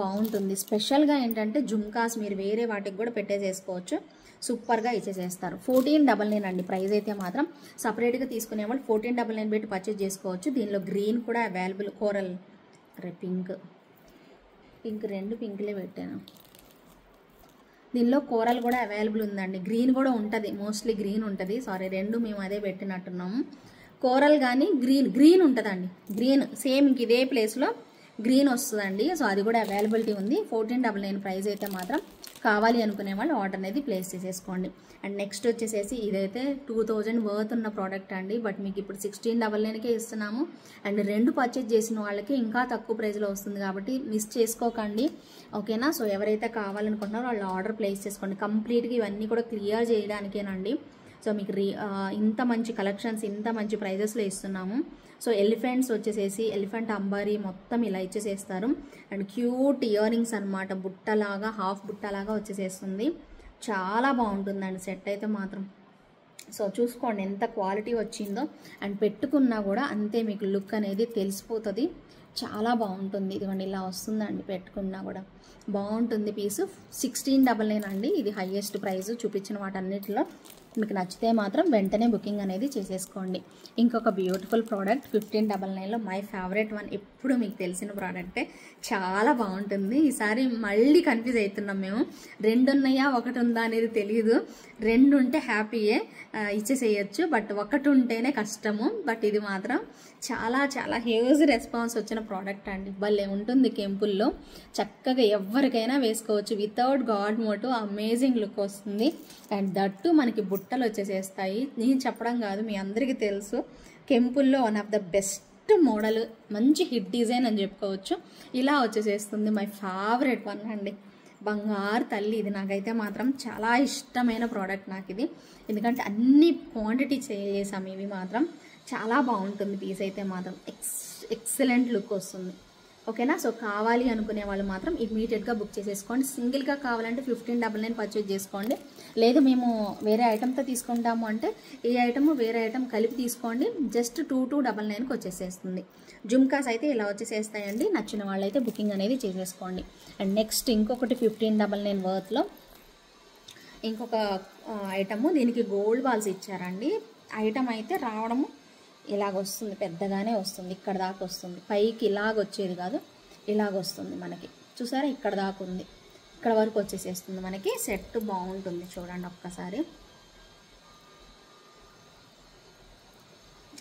బాగుంటుంది. స్పెషల్గా ఏంటంటే జుమ్కాస్ మీరు వేరే వాటికి కూడా పెట్టేసేసుకోవచ్చు, సూపర్గా ఇచ్చేసేస్తారు. 1499 అండి ప్రైస్ అయితే మాత్రం. సపరేట్గా తీసుకునే వాళ్ళు 1499 పెట్టి పర్చేజ్ చేసుకోవచ్చు. దీనిలో గ్రీన్ కూడా అవైలబుల్, కోరల్ పింక్ 2 పింక్లే పెట్టాను. దీనిలో కోరల్ కూడా అవైలబుల్ ఉందండి, గ్రీన్ కూడా ఉంటుంది, మోస్ట్లీ గ్రీన్ ఉంటుంది. సారీ 2 మేము అదే పెట్టినట్టున్నాము. కోరల్ కానీ గ్రీన్ ఉంటుందండి, గ్రీన్ సేమ్ ఇంక ఇదే ప్లేస్లో గ్రీన్ వస్తుందండి. సో అది కూడా అవైలబిలిటీ ఉంది. 1499 ప్రైస్ అయితే మాత్రం. కావాలి అనుకునే వాళ్ళు ఆర్డర్ అనేది ప్లేస్ చేసేసుకోండి. అండ్ నెక్స్ట్ వచ్చేసేసి ఇదైతే 2000 వర్త్ ఉన్న ప్రోడక్ట్ అండి, బట్ మీకు ఇప్పుడు 1699కే ఇస్తున్నాము. అండ్ 2 పర్చేజ్ చేసిన వాళ్ళకి ఇంకా తక్కువ ప్రైస్లో వస్తుంది కాబట్టి మిస్ చేసుకోకండి ఓకేనా. సో ఎవరైతే కావాలనుకుంటున్నారో వాళ్ళు ఆర్డర్ ప్లేస్ చేసుకోండి. కంప్లీట్గా ఇవన్నీ కూడా క్లియర్ చేయడానికేనండి. సో మీకు ఇంత మంచి కలెక్షన్స్ ఇంత మంచి ప్రైజెస్లో ఇస్తున్నాము. సో ఎలిఫెంట్స్ వచ్చేసేసి ఎలిఫెంట్ అంబారీ మొత్తం ఇలా ఇచ్చేసేస్తారు. అండ్ క్యూట్ ఇయర్ రింగ్స్ అనమాట, బుట్టలాగా హాఫ్ బుట్టలాగా వచ్చేసేస్తుంది. చాలా బాగుంటుందండి సెట్ అయితే మాత్రం. సో చూసుకోండి ఎంత క్వాలిటీ వచ్చిందో. అండ్ పెట్టుకున్నా కూడా అంతే మీకు లుక్ అనేది తెలిసిపోతుంది, చాలా బాగుంటుంది. ఇదిగోండి ఇలా వస్తుందండి, పెట్టుకున్నా కూడా బాగుంటుంది పీసు. 1699 అండి, ఇది హైయెస్ట్ ప్రైస్ చూపించిన వాటన్నిటిలో. మీకు నచ్చితే మాత్రం వెంటనే బుకింగ్ అనేది చేసేసుకోండి. ఇంకొక బ్యూటిఫుల్ ప్రోడక్ట్ 1599లో మై ఫేవరెట్ వన్, ఎప్పుడు మీకు తెలిసిన ప్రోడక్టే, చాలా బాగుంటుంది. ఈసారి మళ్ళీ కన్ఫ్యూజ్ అవుతున్నాం మేము, 2 ఉన్నాయా 1 ఉందా అనేది తెలియదు. 2 ఉంటే హ్యాపీయే ఇచ్చేసేయచ్చు, బట్ 1 ఉంటేనే కష్టము. బట్ ఇది మాత్రం చాలా చాలా హ్యూజ్ రెస్పాన్స్ వచ్చిన ప్రోడక్ట్ అండి, భలే ఉంటుంది. కెంపుల్లో చక్కగా ఎవరికైనా వేసుకోవచ్చు, వితౌట్ గాడ్ మోటో అమేజింగ్ లుక్ వస్తుంది. అండ్ దట్టు మనకి బుట్టలు వచ్చేసేస్తాయి. నేను చెప్పడం కాదు, మీ అందరికీ తెలుసు కెంపుల్లో one of the best model, మంచి హిట్ డిజైన్ అని చెప్పుకోవచ్చు. ఇలా వచ్చేసేస్తుంది, మై ఫేవరెట్ వన్ అండి, బంగారు తల్లి. ఇది నాకైతే మాత్రం చాలా ఇష్టమైన ప్రోడక్ట్ నాకు ఇది, ఎందుకంటే అన్ని క్వాంటిటీ చేసాము. ఇవి మాత్రం చాలా బాగుంటుంది పీస్ అయితే మాత్రం, ఎక్సలెంట్ లుక్ వస్తుంది ఓకేనా. సో కావాలి అనుకునే వాళ్ళు మాత్రం ఇమీడియట్గా బుక్ చేసేసుకోండి. సింగిల్గా కావాలంటే 1599 పర్చేజ్ చేసుకోండి. లేదు మేము వేరే ఐటమ్తో తీసుకుంటాము అంటే ఈ ఐటమ్ వేరే ఐటమ్ కలిపి తీసుకోండి, జస్ట్ 2299కి వచ్చేసేస్తుంది. జుమ్కాస్ అయితే ఇలా వచ్చేసేస్తాయండి. నచ్చిన వాళ్ళైతే బుకింగ్ అనేది చేసేసుకోండి. అండ్ నెక్స్ట్ ఇంకొకటి 1599 వర్త్లో ఇంకొక ఐటము, దీనికి గోల్డ్ బాల్స్ ఇచ్చారండి. ఐటమ్ అయితే రావడము ఇలాగ వస్తుంది, పెద్దగానే వస్తుంది, ఇక్కడ దాకా వస్తుంది. పైకి ఇలాగ వచ్చేది కాదు, ఇలాగ వస్తుంది మనకి, చూసారా ఇక్కడ దాకా ఉంది, ఇక్కడ వరకు వచ్చేసేస్తుంది మనకి. సెట్ బాగుంటుంది చూడండి ఒక్కసారి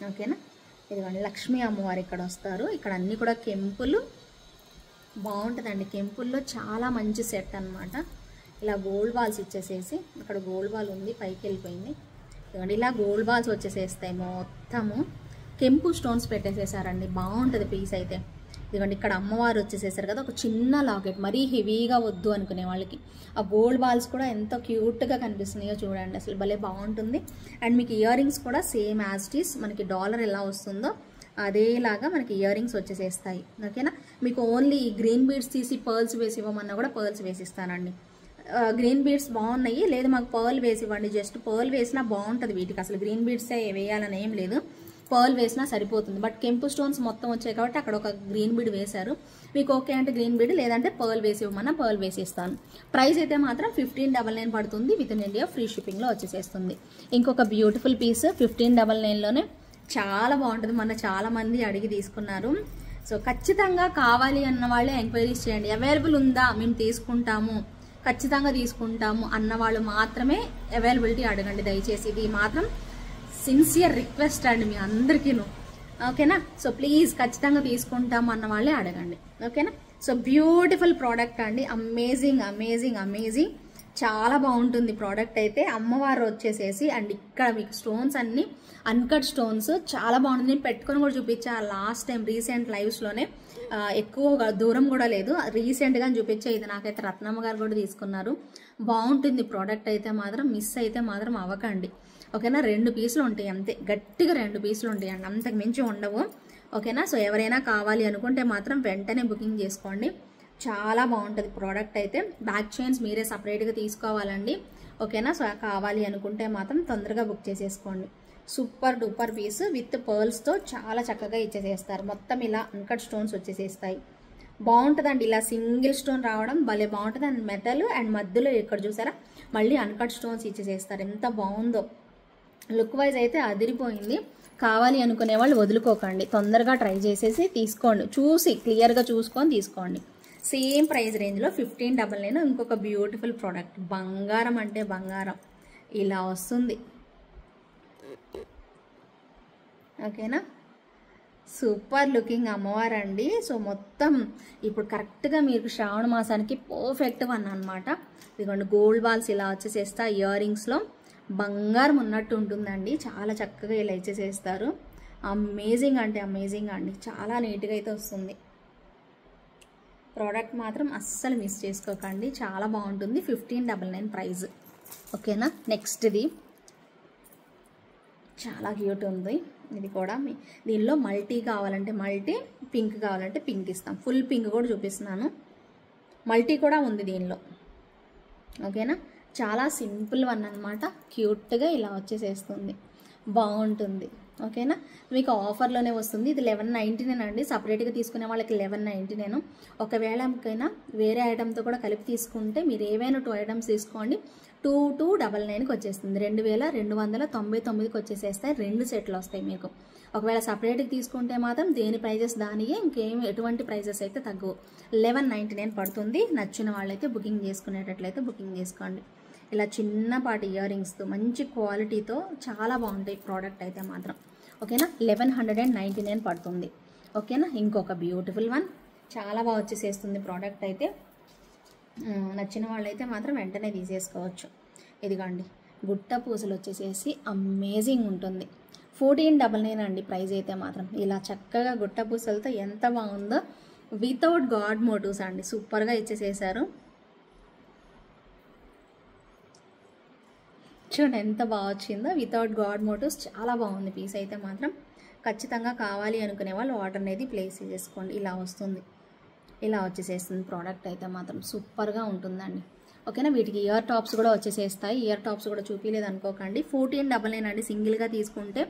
ఓకేనా. ఇదిగోండి లక్ష్మీ అమ్మవారు ఇక్కడ వస్తారు. ఇక్కడ అన్నీ కూడా కెంపులు బాగుంటుందండి. కెంపుల్లో చాలా మంచి సెట్ అనమాట. ఇలా గోల్డ్ బాల్స్ ఇచ్చేసేసి, ఇక్కడ గోల్డ్ బాల్ ఉంది పైకి వెళ్ళిపోయింది, ఇదిగోండి ఇలా గోల్డ్ బాల్స్ వచ్చేసేస్తాయి, మొత్తము కెంపు స్టోన్స్ పెట్టేసేసారండి. బాగుంటుంది పీస్ అయితే. ఇదిగోండి ఇక్కడ అమ్మవారు వచ్చేసేసారు కదా, ఒక చిన్న లాకెట్, మరీ హెవీగా వద్దు అనుకునే వాళ్ళకి. ఆ గోల్డ్ బాల్స్ కూడా ఎంత క్యూట్గా కనిపిస్తున్నాయో చూడండి, అసలు భలే బాగుంటుంది. అండ్ మీకు ఇయర్ రింగ్స్ కూడా సేమ్ యాజ్ ఇట్ ఈస్ మనకి డాలర్ ఎలా వస్తుందో అదేలాగా మనకి ఇయర్ రింగ్స్ వచ్చేసేస్తాయి. ఓకేనా, మీకు ఓన్లీ గ్రీన్ బీడ్స్ తీసి పర్ల్స్ వేసి ఇవ్వమన్నా కూడా పర్ల్స్ వేసిస్తానండి. గ్రీన్ బీడ్స్ బాగున్నాయి, లేదు మాకు పర్ల్ వేసి ఇవ్వండి, జస్ట్ పర్ల్ వేసినా బాగుంటుంది వీటికి, అసలు గ్రీన్ బీడ్సే వేయాలని ఏం లేదు, పర్ల్ వేసినా సరిపోతుంది. బట్ కెంపు స్టోన్స్ మొత్తం వచ్చాయి కాబట్టి అక్కడ ఒక గ్రీన్ బీడ్ వేశారు. మీకు ఓకే అంటే గ్రీన్ బీడ్, లేదంటే పర్ల్ వేసి ఇవ్వమన్నా పర్ల్ వేసి ఇస్తాను. ప్రైస్ అయితే మాత్రం 1599 పడుతుంది. విత్ ఇన్ ఇండియా ఫ్రీ షిప్పింగ్లో వచ్చేసేస్తుంది. ఇంకొక బ్యూటిఫుల్ పీస్ 1599లోనే చాలా బాగుంటుంది. మొన్న చాలా మంది అడిగి తీసుకున్నారు. సో ఖచ్చితంగా కావాలి అన్న వాళ్ళే ఎంక్వైరీస్ చేయండి. అవైలబుల్ ఉందా, మేము తీసుకుంటాము, ఖచ్చితంగా తీసుకుంటాము అన్న వాళ్ళు మాత్రమే అవైలబిలిటీ అడగండి దయచేసి. ఇది మాత్రం సిన్సియర్ రిక్వెస్ట్ అండి మీ అందరికీను. ఓకేనా, సో ప్లీజ్ ఖచ్చితంగా తీసుకుంటాము అన్న వాళ్ళే అడగండి. ఓకేనా, సో బ్యూటిఫుల్ ప్రోడక్ట్ అండి. అమేజింగ్ అమేజింగ్ అమేజింగ్, చాలా బాగుంటుంది ప్రోడక్ట్ అయితే. అమ్మవారు వచ్చేసేసి అండ్ ఇక్కడ మీకు స్టోన్స్ అన్ని అన్కట్ స్టోన్స్, చాలా బాగుంటుంది. నేను పెట్టుకొని కూడా చూపించా లాస్ట్ టైం రీసెంట్ లైవ్స్లోనే, ఎక్కువ దూరం కూడా లేదు, రీసెంట్గా చూపించా. ఇది నాకైతే రత్నమ్మ గారు కూడా తీసుకున్నారు. బాగుంటుంది ప్రోడక్ట్ అయితే మాత్రం, మిస్ అయితే మాత్రం అవ్వకండి. ఓకేనా, 2 పీసులు ఉంటాయి అంతే, గట్టిగా 2 పీసులు ఉంటాయి అండి, అంతకు మించి ఉండవు. ఓకేనా, సో ఎవరైనా కావాలి అనుకుంటే మాత్రం వెంటనే బుకింగ్ చేసుకోండి. చాలా బాగుంటుంది ప్రోడక్ట్ అయితే. బ్యాక్ చైన్స్ మీరే సపరేట్గా తీసుకోవాలండి. ఓకేనా, సో కావాలి అనుకుంటే మాత్రం తొందరగా బుక్ చేసేసుకోండి. సూపర్ డూపర్ పీస్ విత్ పర్ల్స్తో చాలా చక్కగా ఇచ్చేసేస్తారు. మొత్తం ఇలా అన్కట్ స్టోన్స్ వచ్చేసేస్తాయి. బాగుంటుందండి ఇలా సింగిల్ స్టోన్ రావడం, భలే బాగుంటుంది. అండ్ మెటల్ అండ్ మధ్యలో ఇక్కడ చూసారా మళ్ళీ అన్కట్ స్టోన్స్ ఇచ్చేసేస్తారు. ఎంత బాగుందో, లుక్ వైజ్ అయితే అదిరిపోయింది. కావాలి అనుకునే వాళ్ళు వదులుకోకండి, తొందరగా ట్రై చేసేసి తీసుకోండి, చూసి క్లియర్గా చూసుకొని తీసుకోండి. సేమ్ ప్రైస్ రేంజ్లో 1599. ఇంకొక బ్యూటిఫుల్ ప్రోడక్ట్, బంగారం అంటే బంగారం ఇలా వస్తుంది. ఓకేనా, సూపర్ లుకింగ్ అమ్మవారు అండి. సో మొత్తం ఇప్పుడు కరెక్ట్గా మీకు శ్రావణ మాసానికి పర్ఫెక్ట్ వన్ అనమాట. ఇదిగోండి గోల్డ్ బాల్స్ ఇలా వచ్చేసేస్తా, ఇయర్ రింగ్స్లో బంగారం ఉన్నట్టు ఉంటుందండి. చాలా చక్కగా ఇలా ఇచ్చేసేస్తారు. అమేజింగ్ అంటే అమేజింగ్ అండి, చాలా నీట్గా అయితే వస్తుంది. ప్రోడక్ట్ మాత్రం అస్సలు మిస్ చేసుకోకండి, చాలా బాగుంటుంది. 1599 ప్రైస్. ఓకేనా, నెక్స్ట్ది చాలా క్యూట్ ఉంది. ఇది కూడా దీనిలో మల్టీ కావాలంటే మల్టీ, పింక్ కావాలంటే పింక్ ఇస్తాం. ఫుల్ పింక్ కూడా చూపిస్తున్నాను, మల్టీ కూడా ఉంది దీనిలో. ఓకేనా, చాలా సింపుల్ వన్ అనమాట. క్యూట్గా ఇలా వచ్చేసేస్తుంది, బాగుంటుంది. ఓకేనా, మీకు ఆఫర్లోనే వస్తుంది. ఇది 1199 అండి. సపరేట్గా తీసుకునే వాళ్ళకి 1199. ఒకవేళ మీకైనా వేరే ఐటమ్తో కూడా కలిపి తీసుకుంటే మీరు ఏవైనా 2 ఐటమ్స్ తీసుకోండి, 2299కి వచ్చేస్తుంది. 2299కి వచ్చేసేస్తాయి. 2 సెట్లు వస్తాయి మీకు. ఒకవేళ సపరేట్గా తీసుకుంటే మాత్రం దేని ప్రైజెస్ దానియే, ఇంకేం ఎటువంటి ప్రైజెస్ అయితే తగ్గవు. 1199 పడుతుంది. నచ్చిన వాళ్ళైతే బుకింగ్ చేసుకునేటట్లయితే బుకింగ్ చేసుకోండి. ఇలా చిన్నపాటి ఇయర్ రింగ్స్తో మంచి క్వాలిటీతో చాలా బాగుంటాయి ప్రోడక్ట్ అయితే మాత్రం. ఓకేనా, 1199 పడుతుంది. ఓకేనా, ఇంకొక బ్యూటిఫుల్ వన్, చాలా బాగా వచ్చేసేస్తుంది ప్రోడక్ట్ అయితే. నచ్చిన వాళ్ళైతే మాత్రం వెంటనే తీసేసుకోవచ్చు. ఇదిగోండి గుట్ట పూసలు వచ్చేసేసి అమేజింగ్ ఉంటుంది. 1499 అండి ప్రైస్ అయితే మాత్రం. ఇలా చక్కగా గుట్ట పూసలతో ఎంత బాగుందో, వితౌట్ గాడ్ మోటివ్స్ అండి, సూపర్గా ఇచ్చేసేసారు. చూడండి ఎంత బాగా వచ్చిందో, వితౌట్ గాడ్ మోటివ్స్, చాలా బాగుంది పీస్ అయితే మాత్రం. ఖచ్చితంగా కావాలి అనుకునే వాళ్ళు ఆర్డర్ అనేది ప్లేస్ చేసుకోండి. ఇలా వస్తుంది, ఇలా వచ్చేసేస్తుంది ప్రోడక్ట్ అయితే మాత్రం, సూపర్గా ఉంటుందండి. ఓకేనా, వీటికి ఇయర్ టాప్స్ కూడా వచ్చేసేస్తాయి. ఇయర్ టాప్స్ కూడా చూపించలేదు అనుకోకండి. 1499 అండి సింగిల్గా తీసుకుంటే.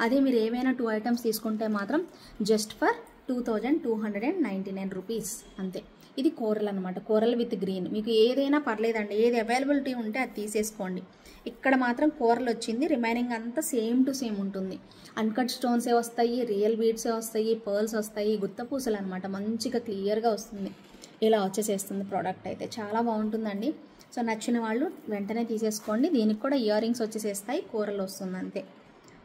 అదే మీరు ఏమైనా 2 ఐటమ్స్ తీసుకుంటే మాత్రం జస్ట్ ఫర్ 2299 రూపీస్ అంతే. ఇది కోరల్ అనమాట, కోరల్ విత్ గ్రీన్. మీకు ఏదైనా పర్లేదండి, ఏది అవైలబిలిటీ ఉంటే అది తీసేసుకోండి. ఇక్కడ మాత్రం కోరల్ వచ్చింది, రిమైనింగ్ అంతా సేమ్ టు సేమ్ ఉంటుంది. అన్కట్ స్టోన్సే వస్తాయి, రియల్ బీడ్సే వస్తాయి, పర్ల్స్ వస్తాయి, గుత్త పూసలు అనమాట, మంచిగా క్లియర్గా వస్తుంది. ఇలా వచ్చేసేస్తుంది ప్రోడక్ట్ అయితే, చాలా బాగుంటుందండి. సో నచ్చిన వాళ్ళు వెంటనే తీసేసుకోండి. దీనికి కూడా ఇయర్ రింగ్స్ వచ్చేసేస్తాయి, కోరల్ వస్తుంది అంతే.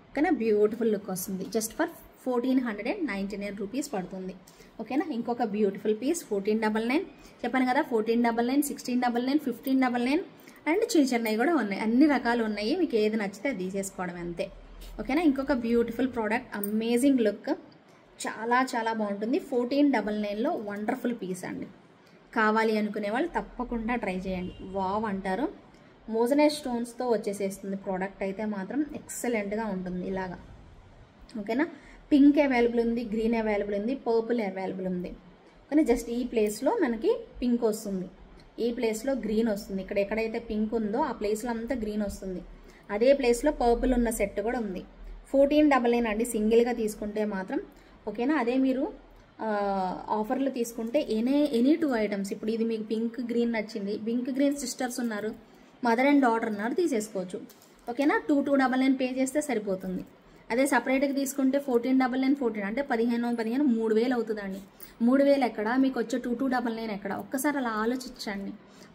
ఓకేనా, బ్యూటిఫుల్ లుక్ వస్తుంది. జస్ట్ ఫర్ 1499 రూపీస్ పడుతుంది. ఓకేనా, ఇంకొక బ్యూటిఫుల్ పీస్ 1499 చెప్పాను కదా. 1499, 1699, 1599 అండ్ చిన్న చిన్నవి కూడా ఉన్నాయి, అన్ని రకాలు ఉన్నాయి. మీకు ఏది నచ్చితే అది తీసేసుకోవడం అంతే. ఓకేనా. ఇంకొక బ్యూటిఫుల్ ప్రోడక్ట్, అమేజింగ్ లుక్, చాలా చాలా బాగుంటుంది. 1499లో వండర్ఫుల్ పీస్ అండి. కావాలి అనుకునే వాళ్ళు తప్పకుండా ట్రై చేయండి. వావ్ అంటారు. మోజనైట్ స్టోన్స్తో వచ్చేసేస్తుంది ప్రోడక్ట్ అయితే మాత్రం ఎక్సలెంట్గా ఉంటుంది ఇలాగా. ఓకేనా. పింక్ అవైలబుల్ ఉంది, గ్రీన్ అవైలబుల్ ఉంది, పర్పుల్ అవైలబుల్ ఉంది. కానీ జస్ట్ ఈ ప్లేస్లో మనకి పింక్ వస్తుంది, ఈ ప్లేస్లో గ్రీన్ వస్తుంది. ఇక్కడ ఎక్కడైతే పింక్ ఉందో ఆ ప్లేస్లో అంతా గ్రీన్ వస్తుంది. అదే ప్లేస్లో పర్పుల్ ఉన్న సెట్ కూడా ఉంది. 1499 అండి సింగిల్గా తీసుకుంటే మాత్రం. ఓకేనా. అదే మీరు ఆఫర్లు తీసుకుంటే ఎనీ 2 ఐటమ్స్, ఇప్పుడు ఇది మీకు పింక్ గ్రీన్ నచ్చింది, పింక్ గ్రీన్ సిస్టర్స్ ఉన్నారు, మదర్ అండ్ డాటర్ ఉన్నారు, తీసేసుకోవచ్చు. ఓకేనా. 299 పే చేస్తే సరిపోతుంది. అదే సపరేట్గా తీసుకుంటే 1499 అంటే 15 3000 అవుతుందండి. 3000 ఎక్కడ, మీకు వచ్చే 2299 ఎక్కడ? ఒక్కసారి అలా ఆలోచించండి.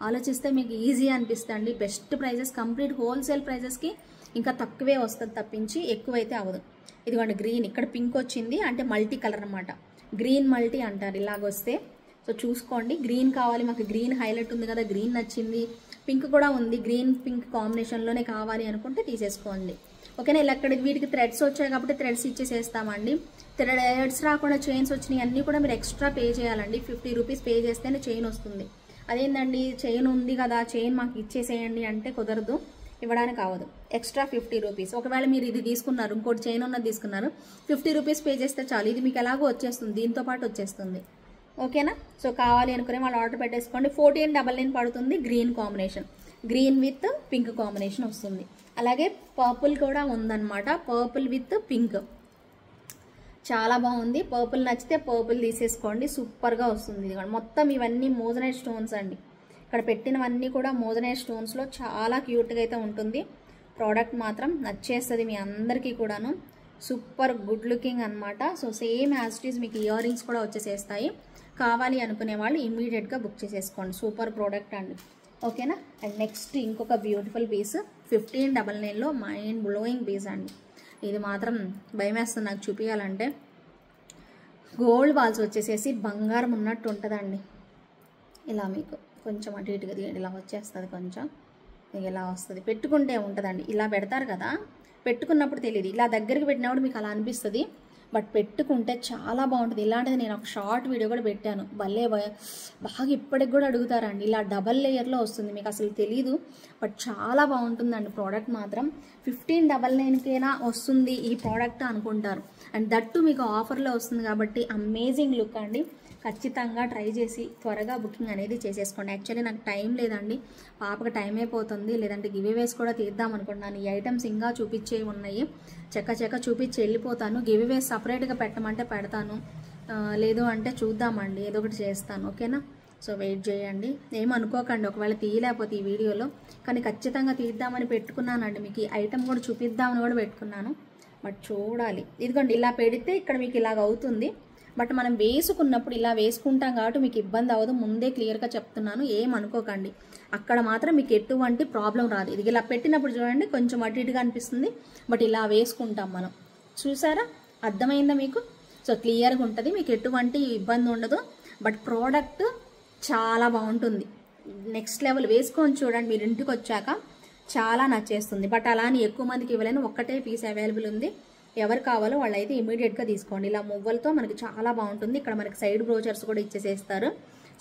ఆలోచిస్తే మీకు ఈజీ అనిపిస్తుంది. బెస్ట్ ప్రైజెస్, కంప్లీట్ హోల్సేల్ ప్రైజెస్కి ఇంకా తక్కువే వస్తుంది తప్పించి ఎక్కువైతే అవ్వదు. ఇదిగోండి గ్రీన్, ఇక్కడ పింక్ వచ్చింది అంటే మల్టీ కలర్ అనమాట. గ్రీన్ మల్టీ అంటారు ఇలాగొస్తే. సో చూసుకోండి. గ్రీన్ కావాలి మాకు, గ్రీన్ హైలైట్ ఉంది కదా, గ్రీన్ నచ్చింది, పింక్ కూడా ఉంది, గ్రీన్ పింక్ కాంబినేషన్లోనే కావాలి అనుకుంటే తీసేసుకోండి. ఓకేనా. ఇలా అక్కడ వీటికి థ్రెడ్స్ వచ్చాయి కాబట్టి థ్రెడ్స్ ఇచ్చేసేస్తామండి. థ్రెడ్స్ రాకుండా చైన్స్ వచ్చినాయి అన్నీ కూడా మీరు ఎక్స్ట్రా పే చేయాలండి. 50 రూపీస్ పే చేస్తేనే చైన్ వస్తుంది. అదేంటండి చైన్ ఉంది కదా, చైన్ మాకు ఇచ్చేసేయండి అంటే కుదరదు, ఇవ్వడానికి అవ్వదు. Extra 50 rupees. ఒకవేళ మీరు ఇది తీసుకున్నారు, ఇంకోటి చైన్ ఉన్నది తీసుకున్నారు, 50 రూపీస్ పే చేస్తే చాలు. ఇది మీకు ఎలాగో వచ్చేస్తుంది, దీంతో పాటు వచ్చేస్తుంది. ఓకేనా. సో కావాలి అనుకునే వాళ్ళు ఆర్డర్ పెట్టేసుకోండి. 1499 పడుతుంది. Green combination, green with pink combination వస్తుంది. అలాగే పర్పుల్ కూడా ఉందన్నమాట, పర్పుల్ విత్ పింక్, చాలా బాగుంది. పర్పుల్ నచ్చితే పర్పుల్ తీసేసుకోండి, సూపర్గా వస్తుంది. ఇది మొత్తం ఇవన్నీ మోజనైట్ స్టోన్స్ అండి. ఇక్కడ పెట్టినవన్నీ కూడా మోజనైట్ స్టోన్స్లో చాలా క్యూట్గా అయితే ఉంటుంది. ప్రోడక్ట్ మాత్రం నచ్చేస్తుంది మీ అందరికీ కూడాను. సూపర్ గుడ్ లుకింగ్ అనమాట. So same as it is మీకు ఇయర్ రింగ్స్ కూడా వచ్చేసేస్తాయి. కావాలి అనుకునే వాళ్ళు ఇమీడియట్గా బుక్ చేసేసుకోండి. సూపర్ ప్రోడక్ట్ అండి. ఓకేనా. అండ్ నెక్స్ట్ ఇంకొక బ్యూటిఫుల్ పీస్ 1599లో మైండ్ బ్లోయింగ్ పీస్ అండి. ఇది మాత్రం భయం వేస్తుంది నాకు చూపించాలంటే. గోల్డ్ బాల్స్ వచ్చేసేసి బంగారం ఉన్నట్టు ఉంటుందండి. ఇలా మీకు కొంచెం అటు ఇటుగా ఇలా వచ్చేస్తుంది, కొంచెం ఇలా వస్తుంది. పెట్టుకుంటే ఉంటుందండి. ఇలా పెడతారు కదా, పెట్టుకున్నప్పుడు తెలియదు, ఇలా దగ్గరికి పెట్టినప్పుడు మీకు అలా అనిపిస్తుంది. బట్ పెట్టుకుంటే చాలా బాగుంటుంది. ఇలాంటిది నేను ఒక షార్ట్ వీడియో కూడా పెట్టాను. భలే బాగా ఇప్పటికి కూడా అడుగుతారండి. ఇలా డబల్ లేయర్లో వస్తుంది, మీకు అసలు తెలీదు. బట్ చాలా బాగుంటుందండి ప్రోడక్ట్ మాత్రం. 1599కేనా వస్తుంది ఈ ప్రోడక్ట్ అనుకుంటారు. అండ్ దట్టు మీకు ఆఫర్లో వస్తుంది కాబట్టి అమేజింగ్ లుక్ అండి. ఖచ్చితంగా ట్రై చేసి త్వరగా బుకింగ్ అనేది చేసేసుకోండి. యాక్చువల్లీ నాకు టైం లేదండి, పాపకి టైం అయిపోతుంది. లేదంటే గివ్అవేస్ కూడా తీద్దాం అనుకుంటున్నాను. ఈ ఐటమ్స్ ఇంకా చూపించేవి ఉన్నాయి, చెక్క చూపించి వెళ్ళిపోతాను. గివ్అవేస్ సపరేట్గా పెట్టమంటే పెడతాను, లేదు అంటే చూద్దామండి, ఏదో ఒకటి చేస్తాను. ఓకేనా. సో వెయిట్ చేయండి, ఏమనుకోకండి ఒకవేళ తీయలేకపోతే ఈ వీడియోలో. కానీ ఖచ్చితంగా తీద్దామని పెట్టుకున్నానండి. మీకు ఈ ఐటమ్ కూడా చూపిద్దామని కూడా పెట్టుకున్నాను. బట్ చూడాలి. ఇదిగోండి ఇలా పెడితే ఇక్కడ మీకు ఇలాగ అవుతుంది. బట్ మనం వేసుకున్నప్పుడు ఇలా వేసుకుంటాం కాబట్టి మీకు ఇబ్బంది అవ్వదు, ముందే క్లియర్గా చెప్తున్నాను, ఏమనుకోకండి. అక్కడ మాత్రం మీకు ఎటువంటి ప్రాబ్లం రాదు. ఇది ఇలా పెట్టినప్పుడు చూడండి కొంచెం అటు ఇటుగా అనిపిస్తుంది, బట్ ఇలా వేసుకుంటాం మనం. చూసారా, అర్థమైందా మీకు? సో క్లియర్గా ఉంటుంది, మీకు ఎటువంటి ఇబ్బంది ఉండదు. బట్ ప్రోడక్ట్ చాలా బాగుంటుంది, నెక్స్ట్ లెవెల్. వేసుకొని చూడండి మీరు ఇంటికి వచ్చాక, చాలా నచ్చేస్తుంది. బట్ అలా అని ఎక్కువ మందికి ఇవ్వలేను, ఒక్కటే పీస్ అవైలబుల్ ఉంది. ఎవరు కావాలో వాళ్ళు అయితే ఇమీడియట్గా తీసుకోండి. ఇలా మువ్వలతో మనకి చాలా బాగుంటుంది. ఇక్కడ మనకి సైడ్ బ్రోచర్స్ కూడా ఇచ్చేసేస్తారు.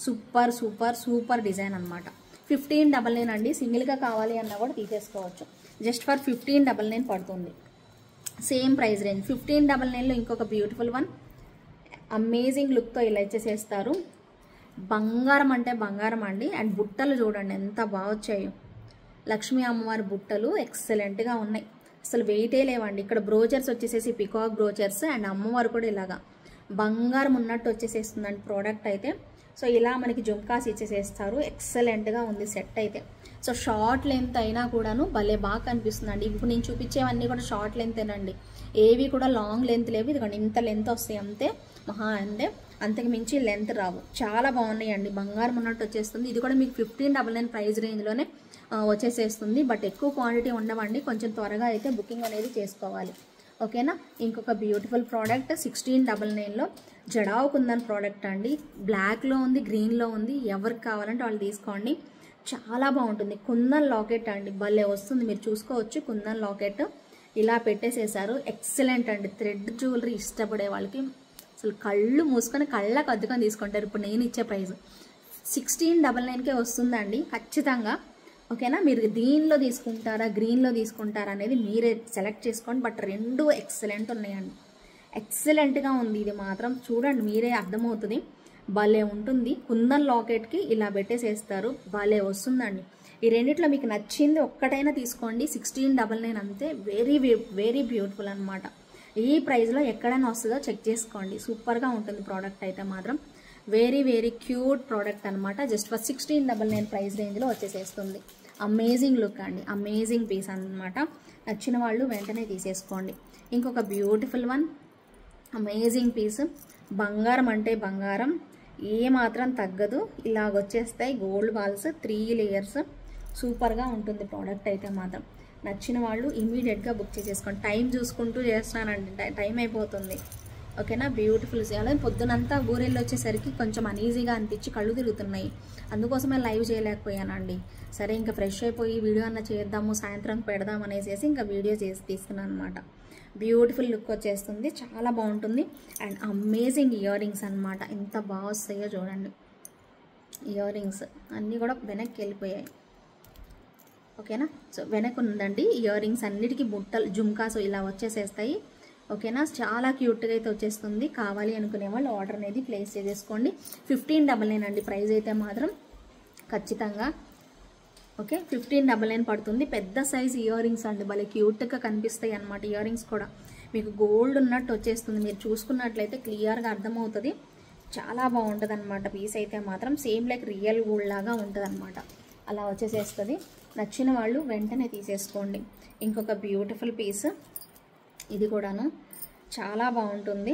సూపర్ సూపర్ సూపర్ డిజైన్ అనమాట. 1599 అండి. సింగిల్గా కావాలి అన్నా కూడా తీసేసుకోవచ్చు. జస్ట్ ఫర్ 1599 పడుతుంది. Same price range. 1599లో ఇంకొక బ్యూటిఫుల్ వన్, అమేజింగ్ లుక్తో ఇలా ఇచ్చేసేస్తారు. బంగారం అంటే బంగారం అండి. అండ్ బుట్టలు చూడండి ఎంత బాగా వచ్చాయో. లక్ష్మీ అమ్మవారి బుట్టలు ఎక్సలెంట్గా ఉన్నాయి, అసలు వెయిటే లేవండి. ఇక్కడ బ్రోచర్స్ వచ్చేసేసి పికాక్ బ్రోచర్స్, అండ్ అమ్మవారు కూడా ఇలాగా బంగారం ఉన్నట్టు వచ్చేసేస్తుందండి ప్రోడక్ట్ అయితే. సో ఇలా మనకి జుమ్కాస్ ఇచ్చేసేస్తారు. ఎక్సలెంట్గా ఉంది సెట్ అయితే. సో షార్ట్ లెంత్ అయినా కూడాను భలే బాగా కనిపిస్తుందండి. ఇప్పుడు నేను చూపించేవన్నీ కూడా షార్ట్ లెంతేనండి, ఏవి కూడా లాంగ్ లెంత్ లేవు. ఇదిగోండి ఇంత లెంత్ వస్తాయి అంతే, మహా అంటే అంతకు మించి లెంత్ రావు. చాలా బాగున్నాయండి, బంగారం ఉన్నట్టు వచ్చేస్తుంది. ఇది కూడా మీకు 1599 ప్రైస్ రేంజ్లోనే వచ్చేసేస్తుంది. బట్ ఎక్కువ క్వాంటిటీ ఉండవండి, కొంచెం త్వరగా అయితే బుకింగ్ అనేది చేసుకోవాలి. ఓకేనా. ఇంకొక బ్యూటిఫుల్ ప్రోడక్ట్ 1699లో జడావ్ కుందన్ ప్రోడక్ట్ అండి. బ్లాక్లో ఉంది, గ్రీన్లో ఉంది. ఎవరికి కావాలంటే వాళ్ళు తీసుకోండి. చాలా బాగుంటుంది. కుందన్ లాకెట్ అండి, భలే వస్తుంది. మీరు చూసుకోవచ్చు కుందన్ లాకెట్ ఇలా పెట్టేసేసారు. ఎక్సలెంట్ అండి. థ్రెడ్ జ్యువెలరీ ఇష్టపడే వాళ్ళకి అసలు కళ్ళు మూసుకొని కళ్ళకు అద్దుకొని తీసుకుంటారు. ఇప్పుడు నేను ఇచ్చే ప్రైస్ 1699కే వస్తుందండి ఖచ్చితంగా. ఓకేనా, మీరు దీనిలో తీసుకుంటారా గ్రీన్లో తీసుకుంటారా అనేది మీరే సెలెక్ట్ చేసుకోండి. బట్ రెండు ఎక్సలెంట్ ఉన్నాయండి, ఎక్సలెంట్గా ఉంది. ఇది మాత్రం చూడండి, మీరే అర్థమవుతుంది. భలే ఉంటుంది. కుందన్ లాకెట్కి ఇలా పెట్టేసేస్తారు, భలే వస్తుందండి. ఈ రెండిట్లో మీకు నచ్చింది ఒక్కటైనా తీసుకోండి. 1699 అంతే. వెరీ వెరీ బ్యూటిఫుల్ అనమాట. ఈ ప్రైస్లో ఎక్కడైనా వస్తుందో చెక్ చేసుకోండి. సూపర్గా ఉంటుంది ప్రోడక్ట్ అయితే మాత్రం. వెరీ వెరీ క్యూట్ ప్రోడక్ట్ అనమాట. జస్ట్ ఫర్ 1699 ప్రైస్ రేంజ్లో వచ్చేసేస్తుంది. అమేజింగ్ లుక్ అండి, అమేజింగ్ పీస్ అనమాట. నచ్చిన వాళ్ళు వెంటనే తీసేసుకోండి. ఇంకొక బ్యూటిఫుల్ వన్, అమేజింగ్ పీస్. బంగారం అంటే బంగారం, ఏ మాత్రం తగ్గదు. ఇలాగొచ్చేస్తాయి గోల్డ్ బాల్స్, 3 లేయర్స్. సూపర్గా ఉంటుంది ప్రోడక్ట్ అయితే మాత్రం. నచ్చిన వాళ్ళు ఇమీడియట్గా బుక్ చేసేసుకోండి. టైం చూసుకుంటూ చేస్తున్నానండి, టైం అయిపోతుంది. ఓకేనా, బ్యూటిఫుల్. అలాగే పొద్దునంతా ఊరెళ్ళి వచ్చేసరికి కొంచెం అనీజీగా అనిపించి కళ్ళు తిరుగుతున్నాయి, అందుకోసమే లైవ్ చేయలేకపోయానండి. సరే ఇంకా ఫ్రెష్ అయిపోయి వీడియో అన్న చేద్దాము, సాయంత్రం పెడదాం అనేసి ఇంకా వీడియో చేసి తీస్తున్నాను అనమాట. బ్యూటిఫుల్ లుక్ వచ్చేస్తుంది, చాలా బాగుంటుంది. అండ్ అమేజింగ్ ఇయర్ రింగ్స్ అనమాట. ఎంత బాగా వస్తాయో చూడండి. ఇయర్ రింగ్స్ అన్నీ కూడా వెనక్కి వెళ్ళిపోయాయి. ఓకేనా, సో వెనక్కి ఉందండి ఇయర్ రింగ్స్ అన్నిటికీ బుట్టలు జుమ్కాస్ ఇలా వచ్చేసేస్తాయి. ఓకేనా, చాలా క్యూట్గా అయితే వచ్చేస్తుంది. కావాలి అనుకునే వాళ్ళు ఆర్డర్ అనేది ప్లేస్ చేసేసుకోండి. 1599 అండి ప్రైస్ అయితే మాత్రం ఖచ్చితంగా. ఓకే, 1599 పడుతుంది. పెద్ద సైజ్ ఇయర్ రింగ్స్ అండి, భలే క్యూట్గా కనిపిస్తాయి అనమాట. ఇయర్ రింగ్స్ కూడా మీకు గోల్డ్ ఉన్నట్టు వచ్చేస్తుంది. మీరు చూసుకున్నట్లయితే క్లియర్గా అర్థమవుతుంది. చాలా బాగుంటుంది అనమాట పీస్ అయితే మాత్రం. సేమ్ లైక్ రియల్ గోల్డ్ లాగా ఉంటుంది అనమాట. అలా వచ్చేసేస్తుంది. నచ్చిన వాళ్ళు వెంటనే తీసేసుకోండి. ఇంకొక బ్యూటిఫుల్ పీస్, ఇది కూడాను చాలా బాగుంటుంది.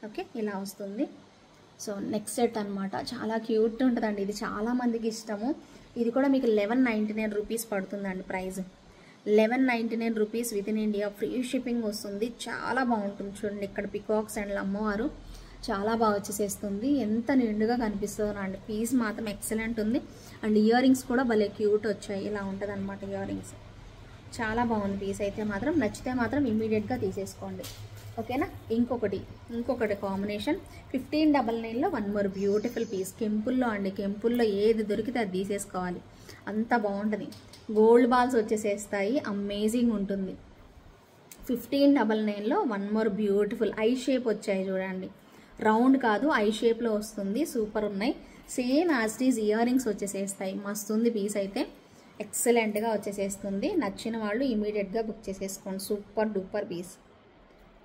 ఓకే, ఇలా వస్తుంది. సో నెక్స్ట్ సెట్ అనమాట. చాలా క్యూట్ ఉంటుందండి, ఇది చాలా మందికి ఇష్టము. ఇది కూడా మీకు 1199 రూపీస్ పడుతుందండి price. 1199 rupees with in India, free shipping వస్తుంది. చాలా బాగుంటుంది. చూడండి ఇక్కడ పికాక్స్ అండ్ అమ్మవారు చాలా బాగా వచ్చేసేస్తుంది. ఎంత నిండుగా కనిపిస్తుందో అండి. పీస్ మాత్రం ఎక్సలెంట్ ఉంది. అండ్ ఇయర్ రింగ్స్ కూడా భలే క్యూట్ వచ్చాయి. ఇలా ఉంటుంది అనమాట ఇయర్ రింగ్స్. చాలా బాగుంది పీస్ అయితే మాత్రం. నచ్చితే మాత్రం ఇమీడియట్గా తీసేసుకోండి. ఓకేనా, ఇంకొకటి కాంబినేషన్ 1599లో వన్ మోర్ బ్యూటిఫుల్ పీస్. కెంపుల్లో అండి, కెంపుల్లో ఏది దొరికితే అది తీసేసుకోవాలి, అంత బాగుంటుంది. గోల్డ్ బాల్స్ వచ్చేసేస్తాయి, అమేజింగ్ ఉంటుంది. 1599లో one more beautiful eye shape వచ్చాయి చూడండి. రౌండ్ కాదు, ఐ షేప్లో వస్తుంది. సూపర్ ఉన్నాయి. Same as is ear rings వచ్చేసేస్తాయి. మస్తుంది పీస్ అయితే, ఎక్సలెంట్గా వచ్చేసేస్తుంది. నచ్చిన వాళ్ళు ఇమీడియట్గా బుక్ చేసేసుకోండి. Super duper piece.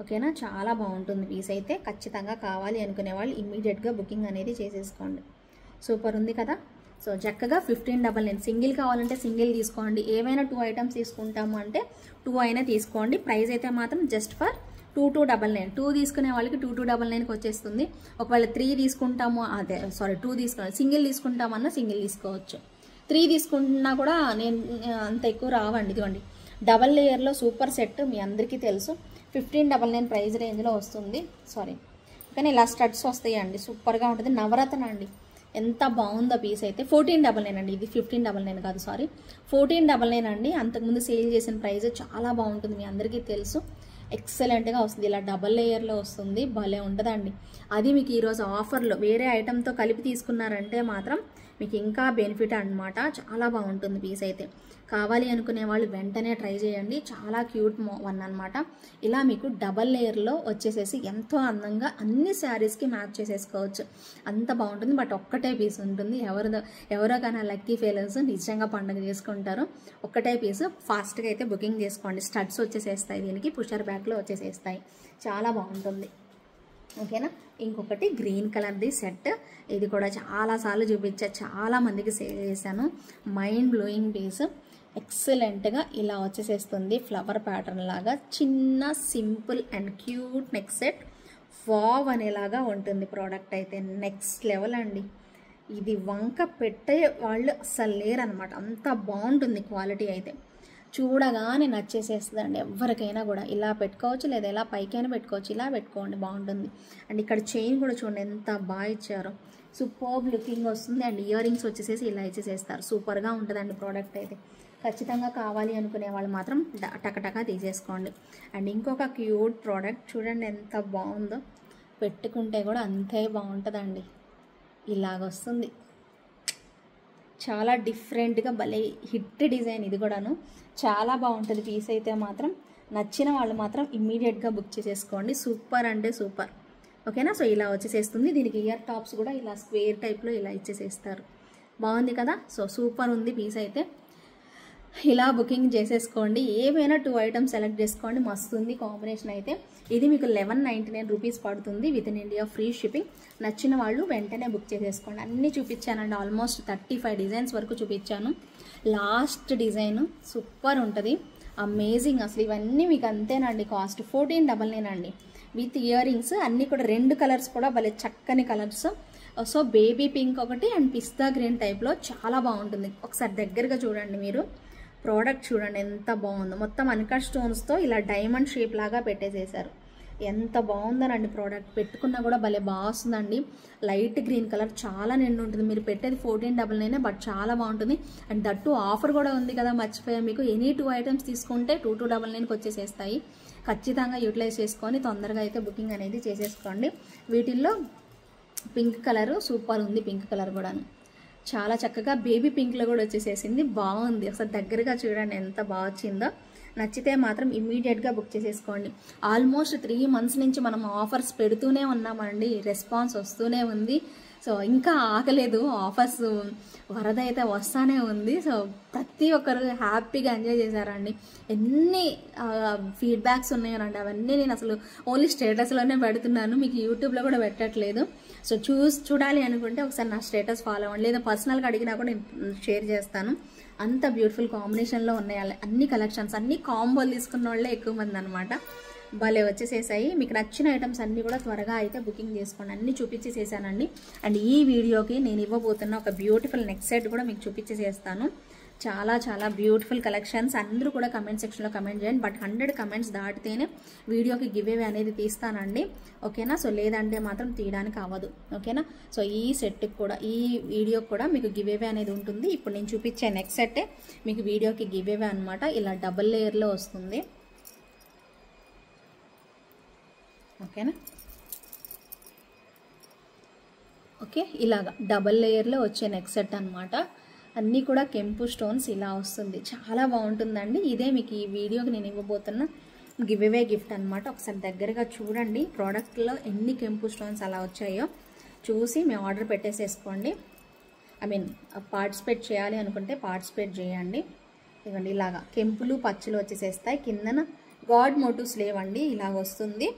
ఓకేనా, చాలా బాగుంటుంది పీస్ అయితే. ఖచ్చితంగా కావాలి అనుకునే వాళ్ళు ఇమీడియట్గా బుకింగ్ అనేది చేసేసుకోండి. సూపర్ ఉంది కదా. సో చక్కగా 1599. సింగిల్ కావాలంటే సింగిల్ తీసుకోండి. ఏవైనా 2 ఐటమ్స్ తీసుకుంటాము అంటే 2 అయినా తీసుకోండి. ప్రైస్ అయితే మాత్రం జస్ట్ ఫర్ 2299. 2 తీసుకునే వాళ్ళకి 2299కి వచ్చేస్తుంది. ఒకవేళ 3 తీసుకుంటాము, 2 తీసుకోవాలి, సింగిల్ తీసుకుంటామన్నా సింగిల్ తీసుకోవచ్చు. 3 తీసుకుంటున్నా కూడా నేను అంత ఎక్కువ రావండి. ఇదిగోండి డబల్ లేయర్లో సూపర్ సెట్, మీ అందరికీ తెలుసు. 1599 ప్రైస్ రేంజ్లో వస్తుంది. కానీ ఇలా స్టడ్స్ వస్తాయండి, సూపర్గా ఉంటుంది. నవరత్న అండి, ఎంత బాగుందో పీస్ అయితే. 1499 అండి, ఇది 1599 కాదు, 1499 అండి. అంతకుముందు సేల్ చేసిన ప్రైస్ చాలా బాగుంటుంది, మీ అందరికీ తెలుసు. ఎక్సలెంట్గా వస్తుంది. ఇలా డబల్ లేయర్లో వస్తుంది, భలే ఉంటుందండి. అది మీకు ఈరోజు ఆఫర్లో వేరే ఐటెంతో కలిపి తీసుకున్నారంటే మాత్రం మీకు ఇంకా బెనిఫిట్ అనమాట. చాలా బాగుంటుంది పీస్ అయితే. కావాలి అనుకునే వాళ్ళు వెంటనే ట్రై చేయండి. చాలా క్యూట్ వన్ అనమాట. ఇలా మీకు డబల్ లేయర్లో వచ్చేసేసి ఎంతో అందంగా అన్ని శారీస్కి మ్యాచ్ చేసేసుకోవచ్చు, అంత బాగుంటుంది. బట్ ఒక్కటే పీస్ ఉంటుంది. ఎవరో కానీ లక్కీ ఫెయిలర్స్ నిజంగా పండుగ చేసుకుంటారు. ఒక్కటే పీస్. ఫాస్ట్గా అయితే బుకింగ్ చేసుకోండి. స్టడ్స్ వచ్చేసేస్తాయి, దీనికి పుషర్ బ్యాక్లో వచ్చేసేస్తాయి. చాలా బాగుంటుంది. ఓకేనా, ఇంకొకటి గ్రీన్ కలర్ది సెట్. ఇది కూడా చాలాసార్లు చూపించా, చాలా మందికి సేల్ చేశాను. Mind blowing piece. ఎక్సలెంట్గా ఇలా వచ్చేసేస్తుంది, ఫ్లవర్ ప్యాటర్న్ లాగా. చిన్న simple and cute neck set. Wow అనేలాగా ఉంటుంది ప్రోడక్ట్ అయితే. నెక్స్ట్ లెవెల్ అండి. ఇది వంక పెట్టే వాళ్ళు అస్సలు లేరనమాట, అంత బాగుంటుంది క్వాలిటీ అయితే. చూడగానే నచ్చేసేస్తుందండి ఎవరికైనా కూడా. ఇలా పెట్టుకోవచ్చు, లేదా ఇలా పైకైనా పెట్టుకోవచ్చు. ఇలా పెట్టుకోండి, బాగుంటుంది. అండ్ ఇక్కడ చైన్ కూడా చూడండి ఎంత బాగా ఇచ్చారో. సూపర్బ్ లుకింగ్ వస్తుంది. అండ్ ఇయర్ రింగ్స్ వచ్చేసేసి ఇలా ఇచ్చేసేస్తారు. సూపర్గా ఉంటుందండి ప్రోడక్ట్ అయితే. ఖచ్చితంగా కావాలి అనుకునే వాళ్ళు మాత్రం టకటకా తీసేసుకోండి. అండ్ ఇంకొక క్యూట్ ప్రోడక్ట్ చూడండి ఎంత బాగుందో, పెట్టుకుంటే కూడా అంతే బాగుంటుందండి. ఇలాగొస్తుంది, చాలా డిఫరెంట్గా భలే హిట్ డిజైన్. ఇది కూడాను చాలా బాగుంటుంది పీస్ అయితే మాత్రం. నచ్చిన వాళ్ళు మాత్రం ఇమ్మీడియట్గా బుక్ చేసేసుకోండి. సూపర్ అంటే సూపర్. ఓకేనా. సో ఇలా వచ్చేసేస్తుంది. దీనికి ఇయర్ టాప్స్ కూడా ఇలా స్క్వేర్ టైప్లో ఇలా ఇచ్చేసేస్తారు. బాగుంది కదా. సో సూపర్ ఉంది పీస్ అయితే. ఇలా బుకింగ్ చేసేసుకోండి. ఏవైనా 2 ఐటమ్స్ సెలెక్ట్ చేసుకోండి. మస్తు ఉంది కాంబినేషన్ అయితే. ఇది మీకు 1199 రూపీస్ పడుతుంది with in India free shipping. నచ్చిన వాళ్ళు వెంటనే బుక్ చేసేసుకోండి. అన్నీ చూపించానండి, ఆల్మోస్ట్ 35 డిజైన్స్ వరకు చూపించాను. లాస్ట్ డిజైన్ సూపర్ ఉంటుంది, అమేజింగ్ అసలు. ఇవన్నీ మీకు అంతేనండి, కాస్ట్ 1499 అండి విత్ ఇయర్ రింగ్స్. అన్నీ కూడా 2 కలర్స్ కూడా భలే చక్కని కలర్స్. సో బేబీ పింక్ ఒకటి అండ్ పిస్తా గ్రీన్ టైప్లో చాలా బాగుంటుంది. ఒకసారి దగ్గరగా చూడండి మీరు. ప్రోడక్ట్ చూడండి ఎంత బాగుందో. మొత్తం అన్కట్ స్టోన్స్తో ఇలా డైమండ్ షేప్ లాగా పెట్టేసేసారు. ఎంత బాగుందోనండి ప్రోడక్ట్. పెట్టుకున్నా కూడా భలే బాగుందండి. లైట్ గ్రీన్ కలర్ చాలా నిండు ఉంటుంది. మీరు పెట్టేది 1499, బట్ చాలా బాగుంటుంది. అండ్ దట్టు ఆఫర్ కూడా ఉంది కదా, మర్చిపోయా మీకు. ఎనీ 2 ఐటమ్స్ తీసుకుంటే 2299కి వచ్చేసేస్తాయి. ఖచ్చితంగా యూటిలైజ్ చేసుకొని తొందరగా అయితే బుకింగ్ అనేది చేసేసుకోండి. వీటిల్లో పింక్ కలర్ సూపర్ ఉంది. పింక్ కలర్ కూడాను చాలా చక్కగా బేబీ పింక్లో కూడా వచ్చేసేసింది. బాగుంది, ఒకసారి దగ్గరగా చూడండి ఎంత బాగా వచ్చిందో. నచ్చితే మాత్రం ఇమ్మీడియట్గా బుక్ చేసేసుకోండి. ఆల్మోస్ట్ 3 మంత్స్ నుంచి మనం ఆఫర్స్ పెడుతూనే ఉన్నామండి, రెస్పాన్స్ వస్తూనే ఉంది. సో ఇంకా ఆగలేదు, ఆఫర్స్ వరద అయితే వస్తూనే ఉంది. సో ప్రతి ఒక్కరు హ్యాపీగా ఎంజాయ్ చేశారండి. ఎన్ని ఫీడ్బ్యాక్స్ ఉన్నాయోనండి, అవన్నీ నేను అసలు ఓన్లీ స్టేటస్లోనే పెడుతున్నాను, మీకు యూట్యూబ్లో కూడా పెట్టట్లేదు. సో చూడాలి అనుకుంటే ఒకసారి నా స్టేటస్ ఫాలో అవ్వండి, లేదా పర్సనల్గా అడిగినా కూడా నేను షేర్ చేస్తాను. అంత బ్యూటిఫుల్ కాంబినేషన్లో ఉన్నాయి అన్ని కలెక్షన్స్. అన్ని కాంబోలు తీసుకున్న వాళ్ళే ఎక్కువ మంది అనమాట. భలే వచ్చేసేసాయి. మీకు నచ్చిన ఐటమ్స్ అన్నీ కూడా త్వరగా అయితే బుకింగ్ చేసుకోండి. అన్నీ చూపించేసేసానండి. అండ్ ఈ వీడియోకి నేను ఇవ్వబోతున్న ఒక బ్యూటిఫుల్ నెక్ సెట్ కూడా మీకు చూపించేసేస్తాను. చాలా చాలా బ్యూటిఫుల్ కలెక్షన్స్. అందరూ కూడా కమెంట్ సెక్షన్లో కమెంట్ చేయండి. బట్ 100 కమెంట్స్ దాటితేనే వీడియోకి గివ్ అవే అనేది తీస్తానండి. ఓకేనా. సో లేదంటే మాత్రం తీయడానికి అవ్వదు. ఓకేనా. సో ఈ సెట్కి కూడా, ఈ వీడియోకి కూడా మీకు గివ్ అవే అనేది ఉంటుంది. ఇప్పుడు నేను చూపించే నెక్ సెట్టే మీకు వీడియోకి గివ్ అవే అనమాట. ఇలా డబుల్ లేయర్లో వస్తుంది. ఓకేనా. ఓకే, ఇలాగా డబల్ లేయర్లో వచ్చే నెక్ సెట్ అనమాట. అన్నీ కూడా కెంపు స్టోన్స్ ఇలా వస్తుంది. చాలా బాగుంటుందండి. ఇదే మీకు ఈ వీడియోకి నేను ఇవ్వబోతున్న గివ్ అవే గిఫ్ట్ అనమాట. ఒకసారి దగ్గరగా చూడండి ప్రోడక్ట్లో ఎన్ని కెంపు స్టోన్స్ అలా వచ్చాయో చూసి మేము ఆర్డర్ పెట్టేసేసుకోండి. పార్టిసిపేట్ చేయాలి అనుకుంటే పార్టిసిపేట్ చేయండి. ఇవ్వండి ఇలాగా కెంపులు పచ్చులు వచ్చేసేస్తాయి. కిందన గాడ్ మోటివ్స్ లేవండి, ఇలాగ వస్తుంది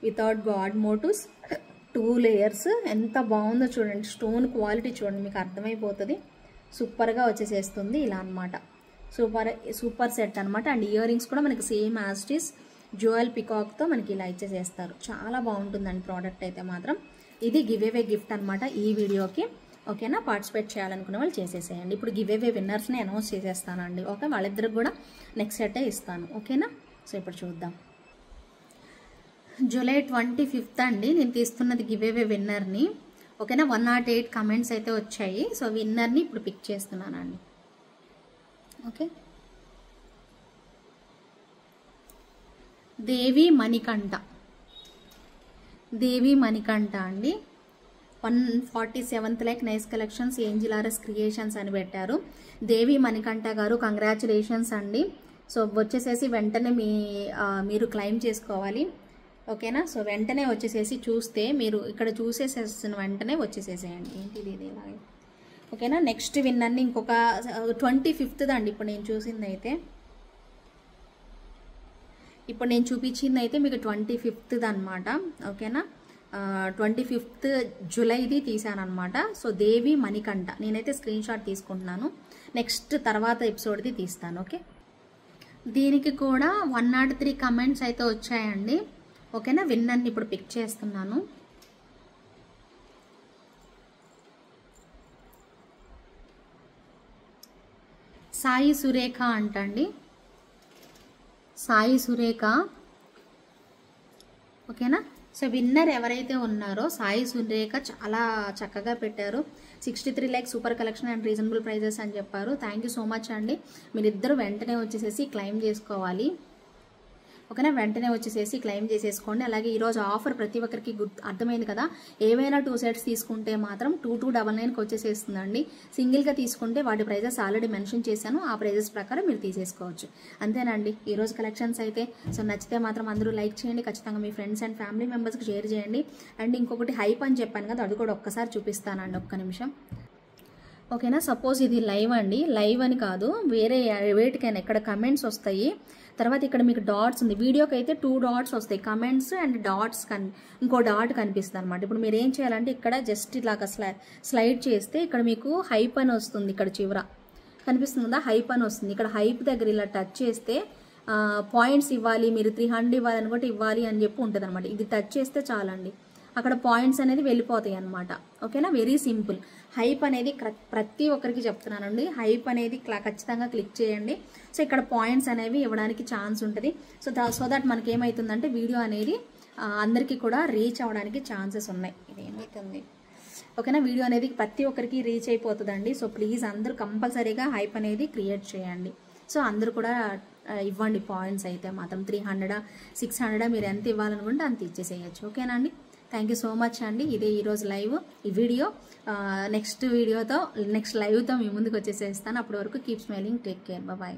వితౌట్ గాడ్ మోటివ్స్. 2 లేయర్స్. ఎంత బాగుందో చూడండి, స్టోన్ క్వాలిటీ చూడండి, మీకు అర్థమైపోతుంది. సూపర్గా వచ్చేసేస్తుంది ఇలా అనమాట. సూపర్ సెట్ అనమాట. అండ్ ఇయర్ రింగ్స్ కూడా మనకి same as it is jewel పికాక్తో మనకి ఇలా ఇచ్చేసేస్తారు. చాలా బాగుంటుందండి ప్రోడక్ట్ అయితే మాత్రం. ఇది గివ్ అవే గిఫ్ట్ అనమాట ఈ వీడియోకి. ఓకేనా. పార్టిసిపేట్ చేయాలనుకునే వాళ్ళు చేసేసేయండి. ఇప్పుడు గివ్ అవే విన్నర్స్ని అనౌన్స్ చేసేస్తానండి. ఓకే, వాళ్ళిద్దరికి కూడా నెక్స్ట్ సెట్టే ఇస్తాను. ఓకేనా. సో ఇప్పుడు చూద్దాం. జూలై 25th అండి నేను తీస్తున్నది గివ్ అవే విన్నర్ని. ఓకేనా. 108 కమెంట్స్ అయితే వచ్చాయి. సో విన్నర్ని ఇప్పుడు పిక్ చేస్తున్నానండి. ఓకే, దేవి మణికంఠ. దేవి మణికంఠ అండి. 147th like nice collections angel RS creations అని పెట్టారు. దేవి మణికంఠ గారు కంగ్రాచులేషన్స్ అండి. సో వచ్చేసేసి వెంటనే మీరు క్లెయిమ్ చేసుకోవాలి. ఓకేనా. సో వెంటనే వచ్చేసేసి చూస్తే మీరు ఇక్కడ చూసేసేసిన వెంటనే వచ్చేసేసేయండి. ఏంటిది ఇది ఇలాగే. ఓకేనా. నెక్స్ట్ విన్నర్ని ఇంకొక 25th అండి ఇప్పుడు నేను చూసింది అయితే. ఇప్పుడు నేను చూపించింది అయితే మీకు 25th అనమాట. ఓకేనా. 25th జూలైది తీసాను అనమాట. సో దేవి మణికంఠ నేనైతే స్క్రీన్ షాట్ తీసుకుంటున్నాను. నెక్స్ట్ తర్వాత ఎపిసోడ్ది తీస్తాను. ఓకే, దీనికి కూడా 103 కమెంట్స్ అయితే వచ్చాయండి. ఓకేనా. విన్నర్ని ఇప్పుడు పిక్ చేస్తున్నాను. సాయి సురేఖ అంటండి. సాయి సురేఖ. ఓకేనా. సో విన్నర్ ఎవరైతే ఉన్నారో సాయి సురేఖ చాలా చక్కగా పెట్టారు. 63 lakhs super collection and reasonable prices అని చెప్పారు. థ్యాంక్ యూ సో మచ్ అండి. మీరిద్దరు వెంటనే వచ్చేసేసి క్లెయిమ్ చేసుకోవాలి. ఓకేనా, వెంటనే వచ్చేసేసి క్లెయిమ్ చేసేసుకోండి. అలాగే ఈరోజు ఆఫర్ ప్రతి ఒక్కరికి అర్థమైంది కదా. ఏవైనా 2 sets తీసుకుంటే మాత్రం 2299కి వచ్చేసేస్తుందండి. సింగిల్గా తీసుకుంటే వాటి ప్రైజెస్ ఆల్రెడీ మెన్షన్ చేశాను, ఆ ప్రైజెస్ ప్రకారం మీరు తీసేసుకోవచ్చు. అంతేనండి ఈరోజు కలెక్షన్స్ అయితే. సో నచ్చితే మాత్రం అందరూ లైక్ చేయండి, ఖచ్చితంగా మీ ఫ్రెండ్స్ అండ్ ఫ్యామిలీ మెంబర్స్కి షేర్ చేయండి. అండ్ ఇంకొకటి హైప్ అని చెప్పాను కదా, అది కూడా ఒక్కసారి చూపిస్తానండి, ఒక్క నిమిషం. ఓకేనా, సపోజ్ ఇది లైవ్ అండి, లైవ్ అని కాదు, వేరే వేటికైనా ఇక్కడ కమెంట్స్ వస్తాయి. తర్వాత ఇక్కడ మీకు డాట్స్ ఉంది, వీడియోకి అయితే 2 dots వస్తాయి, కమెంట్స్ అండ్ డాట్స్ ఇంకో డాట్ కనిపిస్తుంది అనమాట. ఇప్పుడు మీరు ఏం చేయాలంటే ఇక్కడ జస్ట్ ఇలాగా స్లైడ్ చేస్తే ఇక్కడ మీకు హైప్ అని వస్తుంది, ఇక్కడ చివర కనిపిస్తుందా హైప్ అని వస్తుంది. ఇక్కడ హైప్ దగ్గర ఇలా టచ్ చేస్తే పాయింట్స్ ఇవ్వాలి, మీరు 300 ఇవ్వాలి అనుకుంటే ఇవ్వాలి అని చెప్పి ఉంటుంది అనమాట. ఇది టచ్ చేస్తే చాలండి, అక్కడ పాయింట్స్ అనేది వెళ్ళిపోతాయి అనమాట. ఓకేనా, వెరీ సింపుల్. హైప్ అనేది ప్రతి ఒక్కరికి చెప్తున్నానండి, హైప్ అనేది ఖచ్చితంగా క్లిక్ చేయండి. సో ఇక్కడ పాయింట్స్ అనేవి ఇవ్వడానికి ఛాన్స్ ఉంటుంది. సో దట్ మనకి ఏమవుతుందంటే వీడియో అనేది అందరికీ కూడా రీచ్ అవ్వడానికి ఛాన్సెస్ ఉన్నాయి. ఇది ఏమవుతుంది, ఓకేనా, వీడియో అనేది ప్రతి ఒక్కరికి రీచ్ అయిపోతుందండి. సో ప్లీజ్ అందరూ కంపల్సరీగా హైప్ అనేది క్రియేట్ చేయండి. సో అందరూ కూడా ఇవ్వండి పాయింట్స్ అయితే మాత్రం 300 600 మీరు ఎంత ఇవ్వాలనుకుంటే అంత ఇచ్చేసేయచ్చు. ఓకేనా అండి, థ్యాంక్ యూ సో మచ్ అండి. ఇదే ఈరోజు లైవ్, ఈ వీడియో. నెక్స్ట్ లైవ్తో మీ ముందుకు వచ్చేసేస్తాను. అప్పటి వరకు keep smiling, take care, bye.